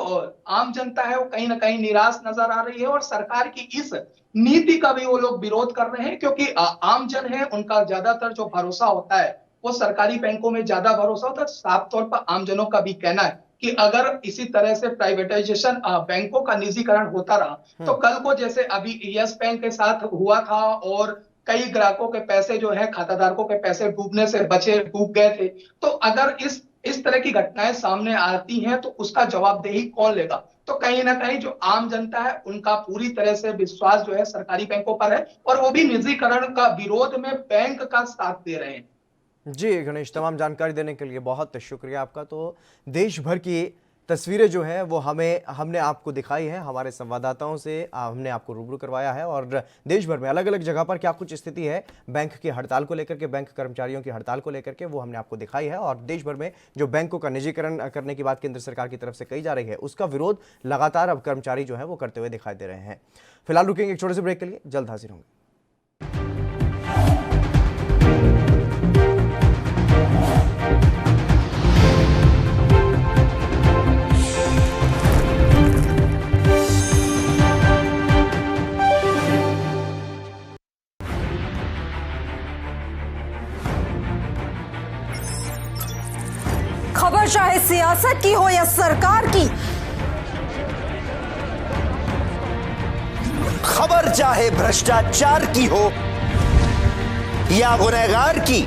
आम जनता है वो कहीं ना कहीं निराश नजर आ रही है और सरकार की इस नीति का भी वो लोग विरोध कर रहे हैं, क्योंकि आम जन है उनका ज्यादातर जो भरोसा होता है वो सरकारी बैंकों में ज्यादा भरोसा होता है। साफ तौर पर आम जनों का भी कहना है कि अगर इसी तरह से प्राइवेटाइजेशन बैंकों का निजीकरण होता रहा तो कल को जैसे अभी यस बैंक के साथ हुआ था और कई ग्राहकों के पैसे जो है, खाताधारकों के पैसे डूबने से डूब गए थे, तो अगर इस तरह की घटनाएं सामने आती हैं तो उसका जवाबदेही कौन लेगा। तो कहीं ना कहीं जो आम जनता है उनका पूरी तरह से विश्वास जो है सरकारी बैंकों पर है और वो भी निजीकरण का विरोध में बैंक का साथ दे रहे हैं। जी गणेश, तमाम जानकारी देने के लिए बहुत शुक्रिया आपका। तो देश भर की तस्वीरें जो है वो हमने आपको दिखाई है, हमारे संवाददाताओं से हमने आपको रूबरू करवाया है और देश भर में अलग अलग जगह पर क्या कुछ स्थिति है बैंक की हड़ताल को लेकर के, बैंक कर्मचारियों की हड़ताल को लेकर के, वो हमने आपको दिखाई है। और देश भर में जो बैंकों का निजीकरण करने की बात केंद्र सरकार की तरफ से कही जा रही है उसका विरोध लगातार अब कर्मचारी जो है वो करते हुए दिखाई दे रहे हैं। फिलहाल रुकेंगे एक छोटे से ब्रेक के लिए, जल्द हाजिर होंगे। खबर चाहे सियासत की हो या सरकार की, खबर चाहे भ्रष्टाचार की हो या गुनहगार की,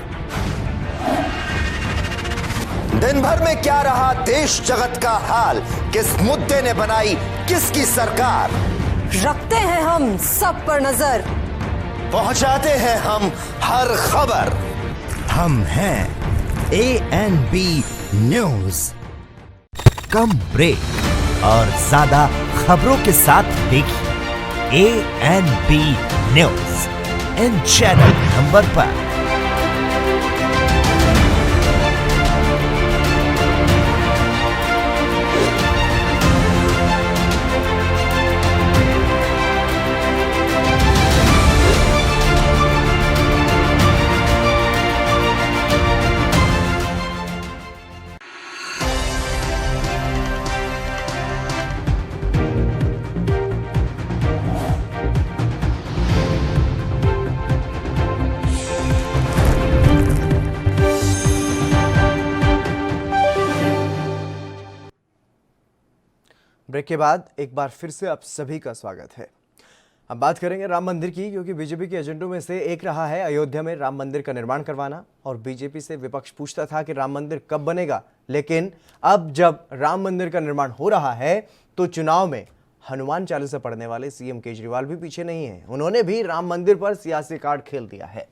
दिन भर में क्या रहा देश जगत का हाल, किस मुद्दे ने बनाई किसकी सरकार, रखते हैं हम सब पर नजर, पहुंचाते हैं हम हर खबर। हम हैं ANB न्यूज। कम ब्रेक और ज्यादा खबरों के साथ देखिए ANB news in channel number पर। ब्रेक के बाद एक बार फिर से आप सभी का स्वागत है। अब बात करेंगे राम मंदिर की, क्योंकि बीजेपी के एजेंडों में से एक रहा है अयोध्या में राम मंदिर का निर्माण करवाना। और बीजेपी से विपक्ष पूछता था कि राम मंदिर कब बनेगा, लेकिन अब जब राम मंदिर का निर्माण हो रहा है तो चुनाव में हनुमान चालीसा पढ़ने वाले सीएम केजरीवाल भी पीछे नहीं है। उन्होंने भी राम मंदिर पर सियासी कार्ड खेल दिया है।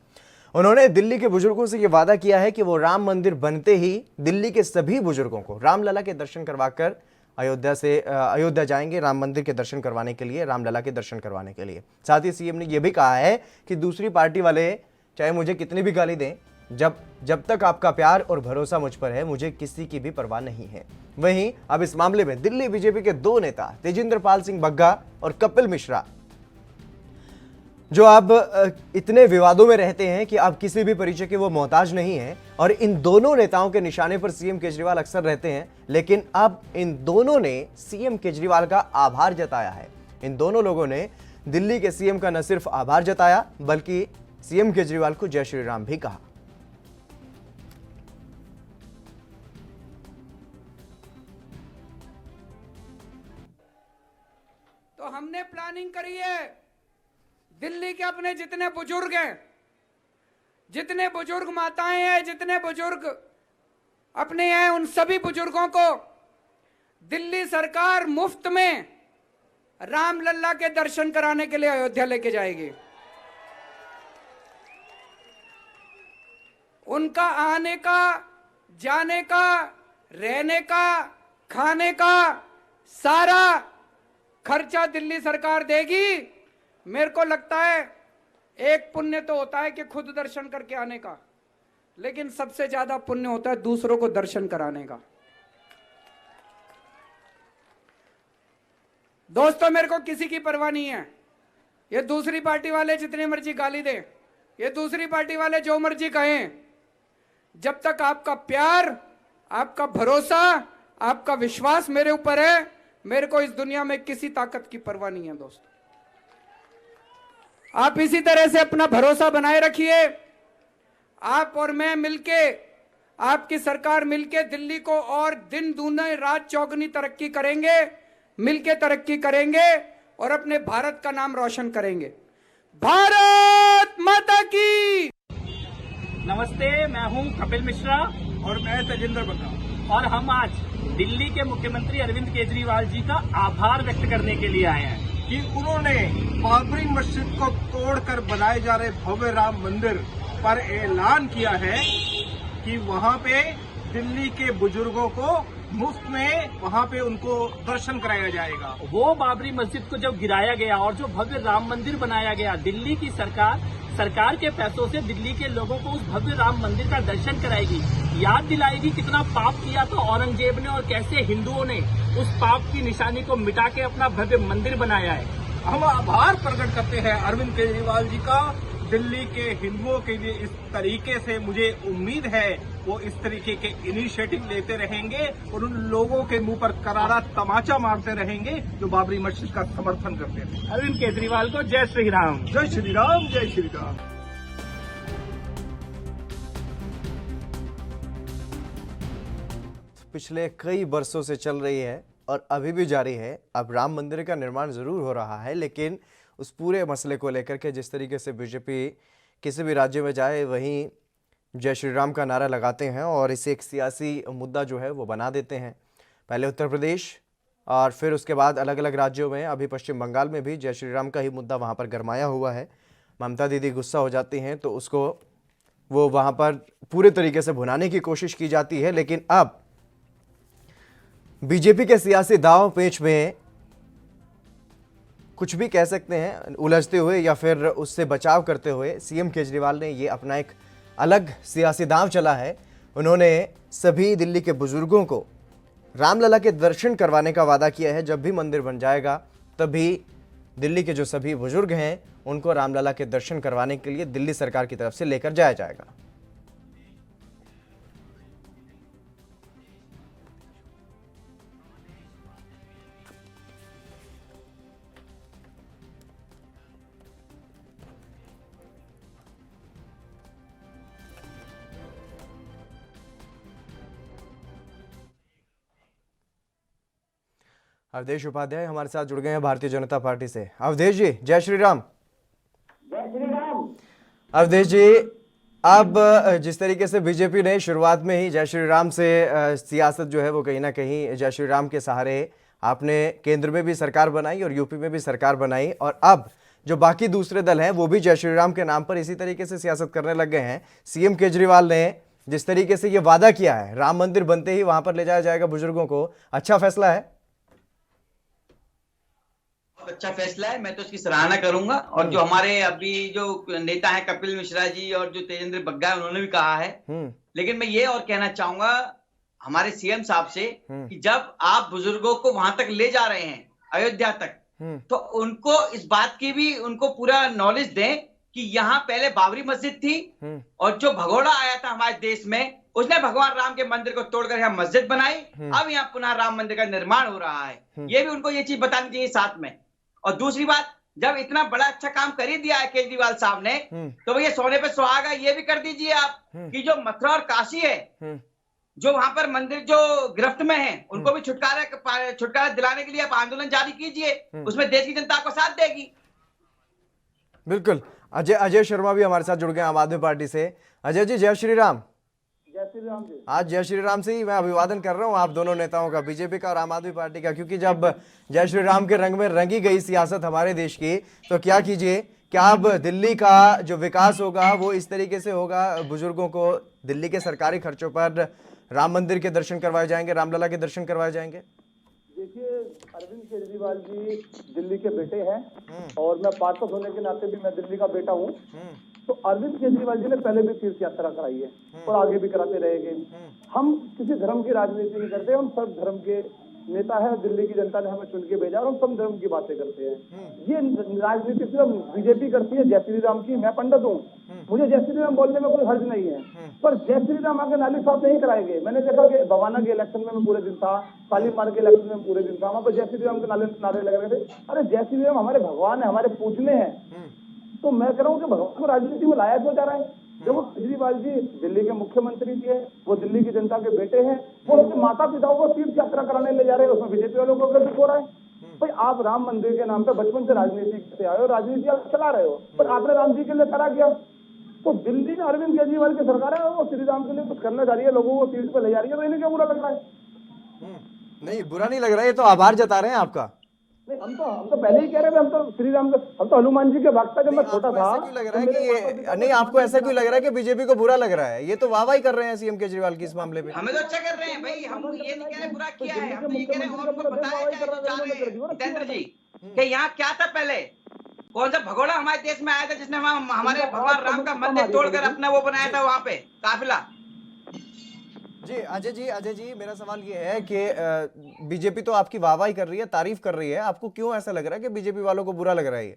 उन्होंने दिल्ली के बुजुर्गों से यह वादा किया है कि वो राम मंदिर बनते ही दिल्ली के सभी बुजुर्गों को रामलला के दर्शन करवाकर अयोध्या जाएंगे, राम मंदिर के दर्शन करवाने के लिए, रामलला के दर्शन करवाने के लिए। साथ ही सीएम ने यह भी कहा है कि दूसरी पार्टी वाले चाहे मुझे कितनी भी गाली दें, जब तक आपका प्यार और भरोसा मुझ पर है मुझे किसी की भी परवाह नहीं है। वहीं अब इस मामले में दिल्ली बीजेपी के दो नेता तेजिंदर पाल सिंह बग्गा और कपिल मिश्रा, जो अब इतने विवादों में रहते हैं कि अब किसी भी परिचय के वो मोहताज नहीं है, और इन दोनों नेताओं के निशाने पर सीएम केजरीवाल अक्सर रहते हैं। लेकिन अब इन दोनों ने सीएम केजरीवाल का आभार जताया है। इन दोनों लोगों ने दिल्ली के सीएम का न सिर्फ आभार जताया बल्कि सीएम केजरीवाल को जय श्री राम भी कहा। तो हमने प्लानिंग करी है, दिल्ली के अपने जितने बुजुर्ग हैं, जितने बुजुर्ग माताएं हैं, जितने बुजुर्ग अपने हैं, उन सभी बुजुर्गों को दिल्ली सरकार मुफ्त में रामलला के दर्शन कराने के लिए अयोध्या लेके जाएगी। उनका आने का, जाने का, रहने का, खाने का सारा खर्चा दिल्ली सरकार देगी। मेरे को लगता है एक पुण्य तो होता है कि खुद दर्शन करके आने का, लेकिन सबसे ज्यादा पुण्य होता है दूसरों को दर्शन कराने का। दोस्तों, मेरे को किसी की परवाह नहीं है। ये दूसरी पार्टी वाले जितनी मर्जी गाली दें, ये दूसरी पार्टी वाले जो मर्जी कहें, जब तक आपका प्यार, आपका भरोसा, आपका विश्वास मेरे ऊपर है, मेरे को इस दुनिया में किसी ताकत की परवाह नहीं है। दोस्तों, आप इसी तरह से अपना भरोसा बनाए रखिए। आप और मैं मिलके, आपकी सरकार मिलके दिल्ली को और दिन दूनी रात चौगुनी तरक्की करेंगे, मिलके तरक्की करेंगे और अपने भारत का नाम रोशन करेंगे। भारत माता की। नमस्ते, मैं हूं कपिल मिश्रा और मैं तेजिंदर बग्गा, और हम आज दिल्ली के मुख्यमंत्री अरविंद केजरीवाल जी का आभार व्यक्त करने के लिए आए हैं कि उन्होंने बाबरी मस्जिद को तोड़कर बनाए जा रहे भव्य राम मंदिर पर ऐलान किया है कि वहां पे दिल्ली के बुजुर्गों को मुफ्त में वहां पे उनको दर्शन कराया जाएगा। वो बाबरी मस्जिद को जब गिराया गया और जो भव्य राम मंदिर बनाया गया, दिल्ली की सरकार के पैसों से दिल्ली के लोगों को उस भव्य राम मंदिर का दर्शन कराएगी, याद दिलाएगी कितना पाप किया था औरंगजेब ने और कैसे हिंदुओं ने उस पाप की निशानी को मिटा के अपना भव्य मंदिर बनाया है। हम आभार प्रकट करते हैं अरविंद केजरीवाल जी का। दिल्ली के हिंदुओं के लिए इस तरीके से मुझे उम्मीद है वो इस तरीके के इनिशिएटिव लेते रहेंगे और उन लोगों के मुंह पर करारा तमाचा मारते रहेंगे जो बाबरी मस्जिद का समर्थन करते थे। अरविंद केजरीवाल को जय श्री राम। जय श्री राम, जय श्री राम। पिछले कई बरसों से चल रही है और अभी भी जारी है। अब राम मंदिर का निर्माण जरूर हो रहा है, लेकिन उस पूरे मसले को लेकर के जिस तरीके से बीजेपी किसी भी राज्य में जाए वहीं जय श्री राम का नारा लगाते हैं और इसे एक सियासी मुद्दा जो है वो बना देते हैं। पहले उत्तर प्रदेश और फिर उसके बाद अलग अलग राज्यों में, अभी पश्चिम बंगाल में भी जय श्री राम का ही मुद्दा वहाँ पर गरमाया हुआ है। ममता दीदी गुस्सा हो जाती हैं तो उसको वो वहाँ पर पूरे तरीके से भुनाने की कोशिश की जाती है। लेकिन अब बीजेपी के सियासी दांव पेच में कुछ भी कह सकते हैं उलझते हुए या फिर उससे बचाव करते हुए सीएम केजरीवाल ने ये अपना एक अलग सियासी दांव चला है। उन्होंने सभी दिल्ली के बुजुर्गों को रामलला के दर्शन करवाने का वादा किया है। जब भी मंदिर बन जाएगा तभी दिल्ली के जो सभी बुजुर्ग हैं उनको रामलला के दर्शन करवाने के लिए दिल्ली सरकार की तरफ से लेकर जाया जाएगा। अवधेश उपाध्याय हमारे साथ जुड़ गए हैं भारतीय जनता पार्टी से। अवधेश जी, जय श्री राम। जय श्री राम। अवधेश जी, अब जिस तरीके से बीजेपी ने शुरुआत में ही जय श्री राम से सियासत जो है वो कहीं ना कहीं जय श्री राम के सहारे आपने केंद्र में भी सरकार बनाई और यूपी में भी सरकार बनाई, और अब जो बाकी दूसरे दल हैं वो भी जय श्री राम के नाम पर इसी तरीके से सियासत करने लग गए हैं। सीएम केजरीवाल ने जिस तरीके से ये वादा किया है राम मंदिर बनते ही वहां पर ले जाया जाएगा बुजुर्गों को, अच्छा फैसला है? बहुत अच्छा फैसला है, मैं तो इसकी सराहना करूंगा। और जो हमारे अभी जो नेता हैं कपिल मिश्रा जी और जो तेजेंद्र बग्गा उन्होंने भी कहा है। लेकिन मैं ये और कहना चाहूंगा हमारे सीएम साहब से कि जब आप बुजुर्गों को वहां तक ले जा रहे हैं अयोध्या तक, तो उनको इस बात की भी उनको पूरा नॉलेज दें कि यहाँ पहले बाबरी मस्जिद थी और जो भगोड़ा आया था हमारे देश में उसने भगवान राम के मंदिर को तोड़कर यहाँ मस्जिद बनाई। अब यहाँ पुनः राम मंदिर का निर्माण हो रहा है। ये भी उनको ये चीज बतानी चाहिए साथ में। और दूसरी बात, जब इतना बड़ा अच्छा काम कर ही दिया है केजरीवाल साहब ने, तो भैया सोने पे सुहागा ये भी कर दीजिए आप कि जो मथुरा और काशी है, जो वहां पर मंदिर जो गिरफ्त में है, उनको भी छुटकारा दिलाने के लिए आप आंदोलन जारी कीजिए। उसमें देश की जनता आपको साथ देगी। बिल्कुल। अजय शर्मा भी हमारे साथ जुड़ गए आम आदमी पार्टी से। अजय जी, जय श्री राम। जय श्री राम जी। आज जय श्री राम से ही मैं अभिवादन कर रहा हूं आप दोनों नेताओं का, बीजेपी का और आम आदमी पार्टी का, क्योंकि जब जय श्री राम के रंग में रंगी गई सियासत हमारे देश की, तो क्या कीजिए, क्या अब दिल्ली का जो विकास होगा वो इस तरीके से होगा, बुजुर्गों को दिल्ली के सरकारी खर्चों पर राम मंदिर के दर्शन करवाए जाएंगे, रामलला के दर्शन करवाए जाएंगे? देखिए, अरविंद केजरीवाल जी दिल्ली के बेटे हैं और मैं पार्षद होने के नाते भी मैं दिल्ली का बेटा हूँ। तो अरविंद केजरीवाल जी ने पहले भी तीर्थ यात्रा कराई है और आगे भी कराते रहेंगे। हम किसी धर्म की राजनीति नहीं करते, हम सब धर्म के नेता है। दिल्ली की जनता ने हमें चुन के भेजा और हम सब धर्म की बातें करते हैं। ये राजनीति सिर्फ बीजेपी करती है जय श्री राम की। मैं पंडित हूँ, मुझे जय श्री राम बोलने में कोई हर्ज नहीं है, पर जय श्री राम आगे नाली साफ नहीं कराएंगे। मैंने देखा कि बवाना के इलेक्शन में मैं पूरे दिन था, कालीमार के इलेक्शन में पूरे दिन था, वहां पर जय श्री राम के नारे लग रहे थे। अरे जय श्री राम हमारे भगवान है, हमारे पूजने हैं। तो मैं कह रहा हूँ कि भगवान को राजनीति में लाया क्यों जा रहा है? देखो, केजरीवाल जी दिल्ली के मुख्यमंत्री जी है, वो दिल्ली की जनता के बेटे हैं, वो उनके माता पिताओं को तीर्थ यात्रा कराने ले जा रहे हैं, उसमें बीजेपी वालों को अगर हो रहा है। भाई, आप राम मंदिर के नाम पे बचपन से राजनीति करते आए हो, राजनीति आप चला रहे हो, पर आपने राम जी के लिए करा क्या? तो दिल्ली में अरविंद केजरीवाल की सरकार है, वो श्री राम के लिए कुछ करना चाह रही है, लोगों को तीर्थ पे ले जा रही है, तो इन्हें क्या बुरा लग रहा है? नहीं, बुरा नहीं लग रहा है, ये तो आभार जता रहे हैं आपका। नहीं, हम तो पहले ही कह रहे थे, हम तो श्री राम हम तो हनुमान जी के भक्त था जब मैं छोटा था। क्यों लग रहा है कि ये नहीं, आपको ऐसा क्यों लग रहा है कि बीजेपी को बुरा लग रहा है? ये तो वाहवाही कर रहे हैं सीएम केजरीवाल की इस मामले में। हमें तो अच्छा कर रहे हैं भाई, हम ये नहीं कह रहे बुरा किया है, हम तो ये कह रहे हैं और उनको बताया जाए जितेंद्र जी कि यहाँ क्या था पहले, कौन सा भगोड़ा हमारे देश में आया था जिसने हमारे भगवान राम का मंदिर तोड़कर अपना वो बनाया था वहां पे काफिला। जी अजय जी, मेरा सवाल ये है कि बीजेपी तो आपकी वाहवाही कर रही है, तारीफ कर रही है, आपको क्यों ऐसा लग रहा है कि बीजेपी वालों को बुरा लग रहा है?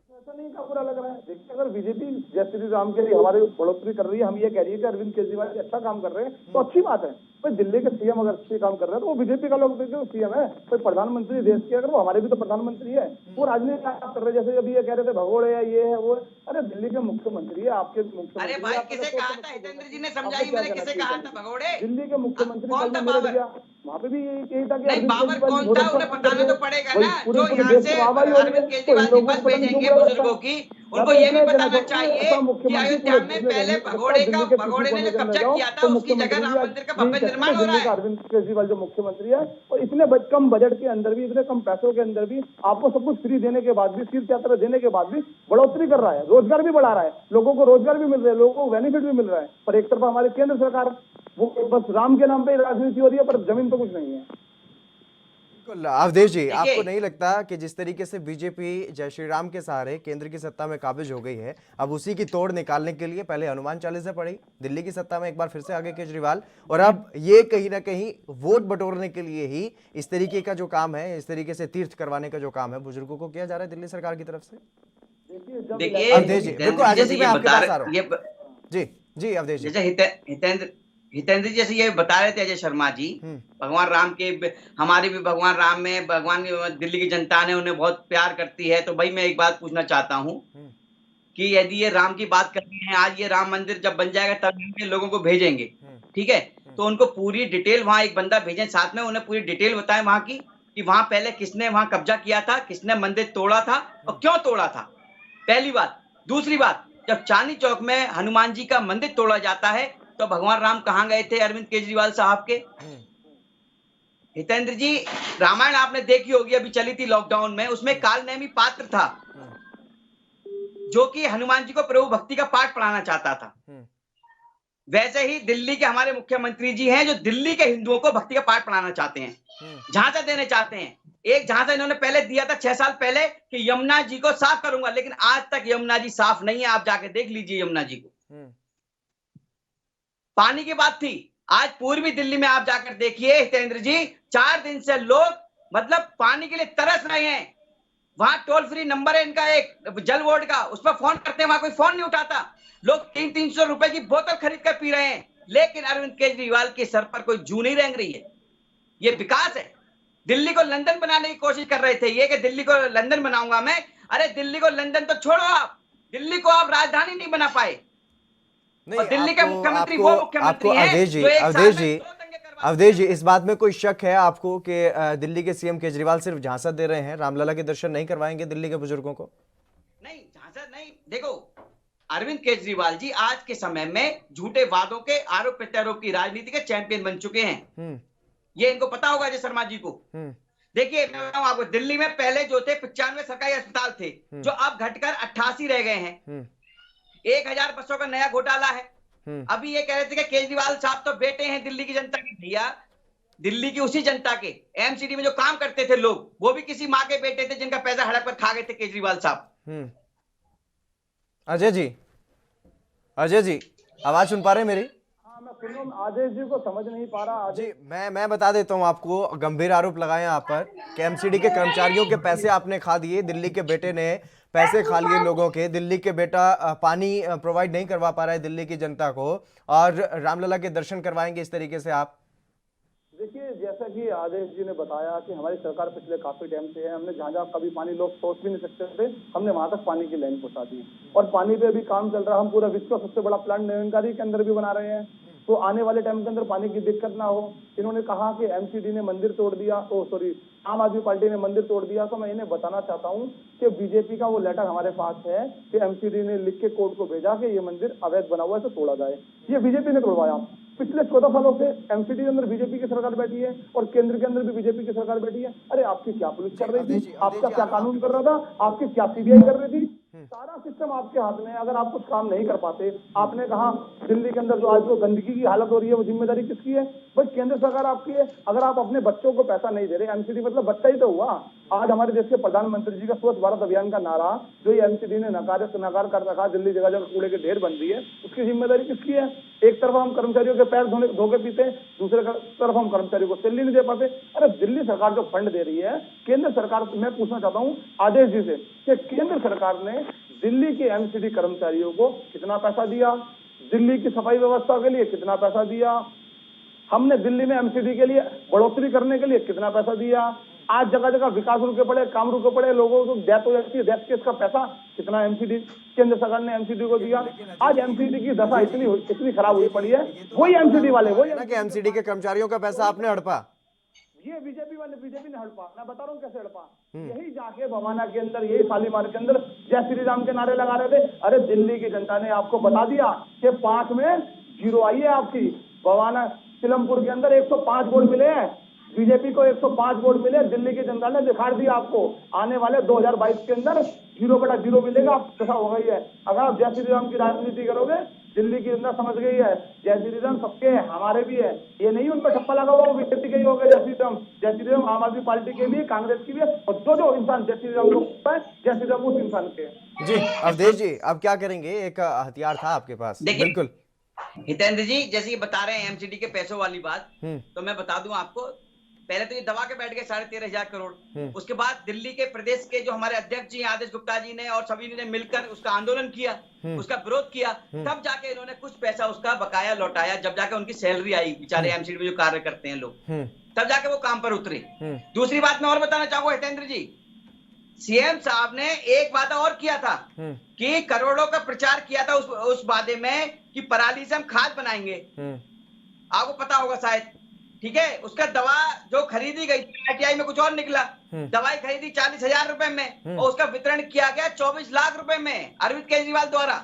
ऐसा नहीं का बुरा लग रहा है। देखिए, अगर बीजेपी जय श्री राम के लिए हमारे बढ़ोतरी कर रही है, हम ये कह रही है कि अरविंद केजरीवाल अच्छा काम कर रहे हैं, तो अच्छी बात है। भाई दिल्ली के सीएम अगर अच्छे काम कर रहे हैं तो वो बीजेपी का लोग सीएम है, कोई प्रधानमंत्री देश के, अगर वो हमारे भी तो प्रधानमंत्री है, वो राजनीति क्या कर रहे हैं, जैसे अभी ये कह रहे थे भगोड़े है, ये है वो है। अरे दिल्ली के मुख्यमंत्री है, आपके मुख्यमंत्री। अरे भाई किसे कहा था, हितेंद्र जी ने समझाई, मैंने किसे कहा था भगोड़े? दिल्ली के मुख्यमंत्री कौन था बाबर? वहाँ पे भी यही था कि नहीं, बाबर कौन था उन्हें बताना तो पड़ेगा ना। जो यहाँ से अरविंद केजरीवाल जी बस भेजेंगे बुजुर्गों की, उनको ये भी बताना चाहिए कि अयोध्या में पहले भगोड़े ने जो कब्जा किया था उसकी जगह राम मंदिर का भव्य निर्माण हो रहा है। अरविंद केजरीवाल जो मुख्यमंत्री है, और इतने कम बजट के अंदर भी, इतने कम पैसों के अंदर भी आपको सब कुछ फ्री देने के बाद भी, तीर्थ यात्रा देने के बाद भी बढ़ोतरी कर रहा है, रोजगार भी बढ़ा रहा है, लोगों को रोजगार भी मिल रहा है, लोगों को बेनिफिट भी मिल रहा है। पर एक तरफ हमारी केंद्र सरकार वो बस राम के नाम पे राजनीति हो रही है, पर जमीन पे कुछ नहीं है। अवधेश जी, आपको नहीं लगता कि जिस तरीके से बीजेपी जय श्री राम के सहारे केंद्र की सत्ता में काबिज हो गई है, अब उसी की तोड़ निकालने के लिए पहले हनुमान चालीसा पड़ी, दिल्ली की सत्ता में एक बार फिर से आगे केजरीवाल, और अब ये कहीं ना कहीं वोट बटोरने के लिए ही इस तरीके का जो काम है, इस तरीके से तीर्थ करवाने का जो काम है बुजुर्गों को किया जा रहा है दिल्ली सरकार की तरफ से? देखिए अवधेश जी, बिल्कुल अजय जी, मैं आपके पास आ रहा हूं। जी अवधेश जी, जैसे हितेंद्र जैसे ये बता रहे थे अजय शर्मा जी, भगवान राम के, हमारे भी भगवान राम में, भगवान दिल्ली की जनता ने उन्हें बहुत प्यार करती है। तो भाई मैं एक बात पूछना चाहता हूँ कि यदि ये राम की बात करनी है, आज ये राम मंदिर जब बन जाएगा तब इनके लोगों को भेजेंगे, ठीक है, तो उनको पूरी डिटेल, वहां एक बंदा भेजें साथ में, उन्हें पूरी डिटेल बताएं वहां की, कि वहां पहले किसने वहां कब्जा किया था, किसने मंदिर तोड़ा था और क्यों तोड़ा था, पहली बात। दूसरी बात, जब चांदनी चौक में हनुमान जी का मंदिर तोड़ा जाता है तो भगवान राम कहां गए थे अरविंद केजरीवाल साहब के? हितेंद्र जी, रामायण आपने देखी होगी, अभी चली थी लॉकडाउन में, उसमें कालनेमी पात्र था जो कि हनुमान जी को प्रभु भक्ति का पाठ पढ़ाना चाहता था। वैसे ही दिल्ली के हमारे मुख्यमंत्री जी हैं जो दिल्ली के हिंदुओं को भक्ति का पाठ पढ़ाना चाहते हैं, झांसा देने चाहते हैं। एक झांसा इन्होंने पहले दिया था 6 साल पहले कि यमुना जी को साफ करूंगा, लेकिन आज तक यमुना जी साफ नहीं है। आप जाके देख लीजिए यमुना जी को। पानी की बात थी, आज पूर्वी दिल्ली में आप जाकर देखिए हितेंद्र जी, 4 दिन से लोग मतलब पानी के लिए तरस रहे हैं। वहां टोल फ्री नंबर है इनका, एक जल बोर्ड का, उस पर फोन करते हैं, वहां कोई फोन नहीं उठाता। लोग 300-300 रुपए की बोतल खरीद कर पी रहे हैं, लेकिन अरविंद केजरीवाल के सर पर कोई जू नहीं रेंग रही है। ये विकास है। दिल्ली को लंदन बनाने की कोशिश कर रहे थे, ये कि दिल्ली को लंदन बनाऊंगा मैं। अरे दिल्ली को लंदन तो छोड़ो, आप दिल्ली को आप राजधानी नहीं बना पाए। नहीं, दिल्ली के मुख्यमंत्री वो मुख्यमंत्री हैं अवधेश जी, इस बात में कोई शक है आपको कि दिल्ली के सीएम केजरीवाल सिर्फ झांसा दे रहे हैं, रामलला के दर्शन नहीं करवाएंगे दिल्ली के बुजुर्गों को? नहीं, झांसा नहीं। देखो, अरविंद केजरीवाल जी आज के समय में झूठे वादों के, आरोप प्रत्यारोप की राजनीति के चैंपियन बन चुके हैं। ये इनको पता होगा अजय शर्मा जी को। देखिए मैं बताऊं आपको, दिल्ली में पहले जो थे 95 सरकारी अस्पताल थे, जो अब घटकर 88 रह गए हैं। 1000 बसों का नया घोटाला है। अभी ये कह रहे थे कि केजरीवाल साहब तो बेटे हैं दिल्ली की जनता के। भैया, दिल्ली की उसी जनता के एमसीडी में जो काम करते थे लोग, वो भी किसी माँ के बेटे थे जिनका पैसा हड़प कर खा गए थे केजरीवाल साहब। अजय जी आवाज सुन पा रहे हैं मेरी? आदेश जी को समझ नहीं पा रहा। जी मैं बता देता हूं आपको, गंभीर आरोप लगाए आप पर कि एमसीडी के कर्मचारियों के पैसे आपने खा दिए, दिल्ली के बेटे ने पैसे खा लिए लोगों के, दिल्ली के बेटा पानी प्रोवाइड नहीं करवा पा रहा है दिल्ली की जनता को, और रामलला के दर्शन करवाएंगे इस तरीके से आप? देखिए, जैसा कि आदेश जी ने बताया कि हमारी सरकार पिछले काफी टाइम से है, हमने जहाँ जहाँ कभी पानी लोग सोच भी नहीं सकते थे, हमने वहां तक पानी की लाइन पहुंचा दी, और पानी पे भी काम चल रहा है। हम पूरा विश्व का सबसे बड़ा प्लांट निरंकारी के अंदर भी बना रहे हैं, तो आने वाले टाइम के अंदर पानी की दिक्कत ना हो। इन्होंने कहा कि एमसीडी ने मंदिर तोड़ दिया, आम आदमी पार्टी ने मंदिर तोड़ दिया, तो मैं इन्हें बताना चाहता हूं कि बीजेपी का वो लेटर हमारे पास है कि एमसीडी ने लिख के कोर्ट को भेजा कि ये मंदिर अवैध बना हुआ है तो तोड़ा जाए। ये बीजेपी ने तोड़वाया। पिछले 14 सालों से एमसीडी के अंदर बीजेपी की सरकार बैठी है और केंद्र के अंदर भी बीजेपी की सरकार बैठी है। अरे आपकी क्या पुलिस कर रही थी? आपका क्या कानून कर रहा था? आपकी क्या सीबीआई कर रही थी? सारा सिस्टम आपके हाथ में है। अगर आप कुछ काम नहीं कर पाते, आपने कहा दिल्ली के अंदर जो आज जो गंदगी की हालत हो रही है वो जिम्मेदारी किसकी है? भाई केंद्र सरकार आपकी है। अगर आप अपने बच्चों को पैसा नहीं दे रहे, एमसीडी मतलब बच्चा ही तो हुआ। आज हमारे देश के प्रधानमंत्री जी का स्वच्छ भारत अभियान का नारा जो ये एमसीडी ने नकार कर रखा, दिल्ली जगह जगह कूड़े के ढेर बन रही है, उसकी जिम्मेदारी किसकी है? एक तरफ हम कर्मचारियों के पैर धोके पीते, दूसरे तरफ हम कर्मचारियों को सैलरी नहीं दे पाते। अरे दिल्ली सरकार जो फंड दे रही है, केंद्र सरकार, मैं पूछना चाहता हूँ आदेश जी से कि केंद्र सरकार ने दिल्ली के एमसीडी कर्मचारियों को कितना पैसा दिया? दिल्ली की सफाई व्यवस्था के लिए कितना पैसा दिया? हमने दिल्ली में एमसीडी के लिए बढ़ोतरी करने के लिए कितना पैसा दिया, आज जगह जगह विकास रुके पड़े, काम रुके पड़े, लोगों को डेथ हो जाती है, डेथ केस का पैसा कितना एमसीडी केंद्र सरकार ने एमसीडी को दिया। आज एमसीडी की दशा इतनी खराब हुई पड़ी है, वही एमसीडी वाले वही एमसीडी के कर्मचारियों का पैसा आपने हड़पा, ये बीजेपी ने हड़पा। मैं बता रहा हूँ कैसे हड़पा, यही जाके भवाना के अंदर, यही शालीमार के अंदर जय श्री राम के नारे लगा रहे थे। अरे दिल्ली की जनता ने आपको बता दिया कि 5 में 0 आई है आपकी। भवाना सिलमपुर के अंदर 105 वोट मिले हैं, बीजेपी को 105 वोट मिले। दिल्ली की जनता ने दिखा दिया आपको, आने वाले 2022 के अंदर 0/0 मिलेगा, ऐसा हो गई है। अगर आप जय श्री राम की राजनीति करोगे, दिल्ली की जनता समझ गई है जय श्री राम सबके हैं, हमारे भी है, ये नहीं उन पर ठप्पा लगा हुआ बीजेपी के ही हो गए। जय श्री राम आम आदमी पार्टी के भी, कांग्रेस की भी है, और जो इंसान जय श्री राम को जय श्री राम उस इंसान के। जी अवधेश जी, अब क्या करेंगे? एक हथियार था आपके पास। बिल्कुल हितेंद्र जी, जैसे ये बता रहे हैं एमसीडी के पैसों वाली बात, तो मैं बता दूं आपको, पहले तो ये दबा के बैठ गए 13,500 करोड़। उसके बाद दिल्ली के प्रदेश के जो हमारे अध्यक्ष जी आदेश गुप्ता जी ने और सभी ने मिलकर उसका आंदोलन किया, उसका विरोध किया, तब जाके इन्होंने कुछ पैसा उसका बकाया लौटाया। जब जाके उनकी सैलरी आई, बेचारे एमसीडी में जो कार्य करते हैं लोग, तब जाके वो काम पर उतरे। दूसरी बात मैं और बताना चाहूंगा हितेंद्र जी, सीएम साहब ने एक वादा और किया था कि करोड़ों का प्रचार किया था उस वादे में कि पराली से हम खाद बनाएंगे, आपको पता होगा शायद, ठीक है। उसका दवा जो खरीदी गई आईटीआई में कुछ और निकला, दवाई खरीदी 40,000 रुपए में और उसका वितरण किया गया 24 लाख रुपए में अरविंद केजरीवाल द्वारा,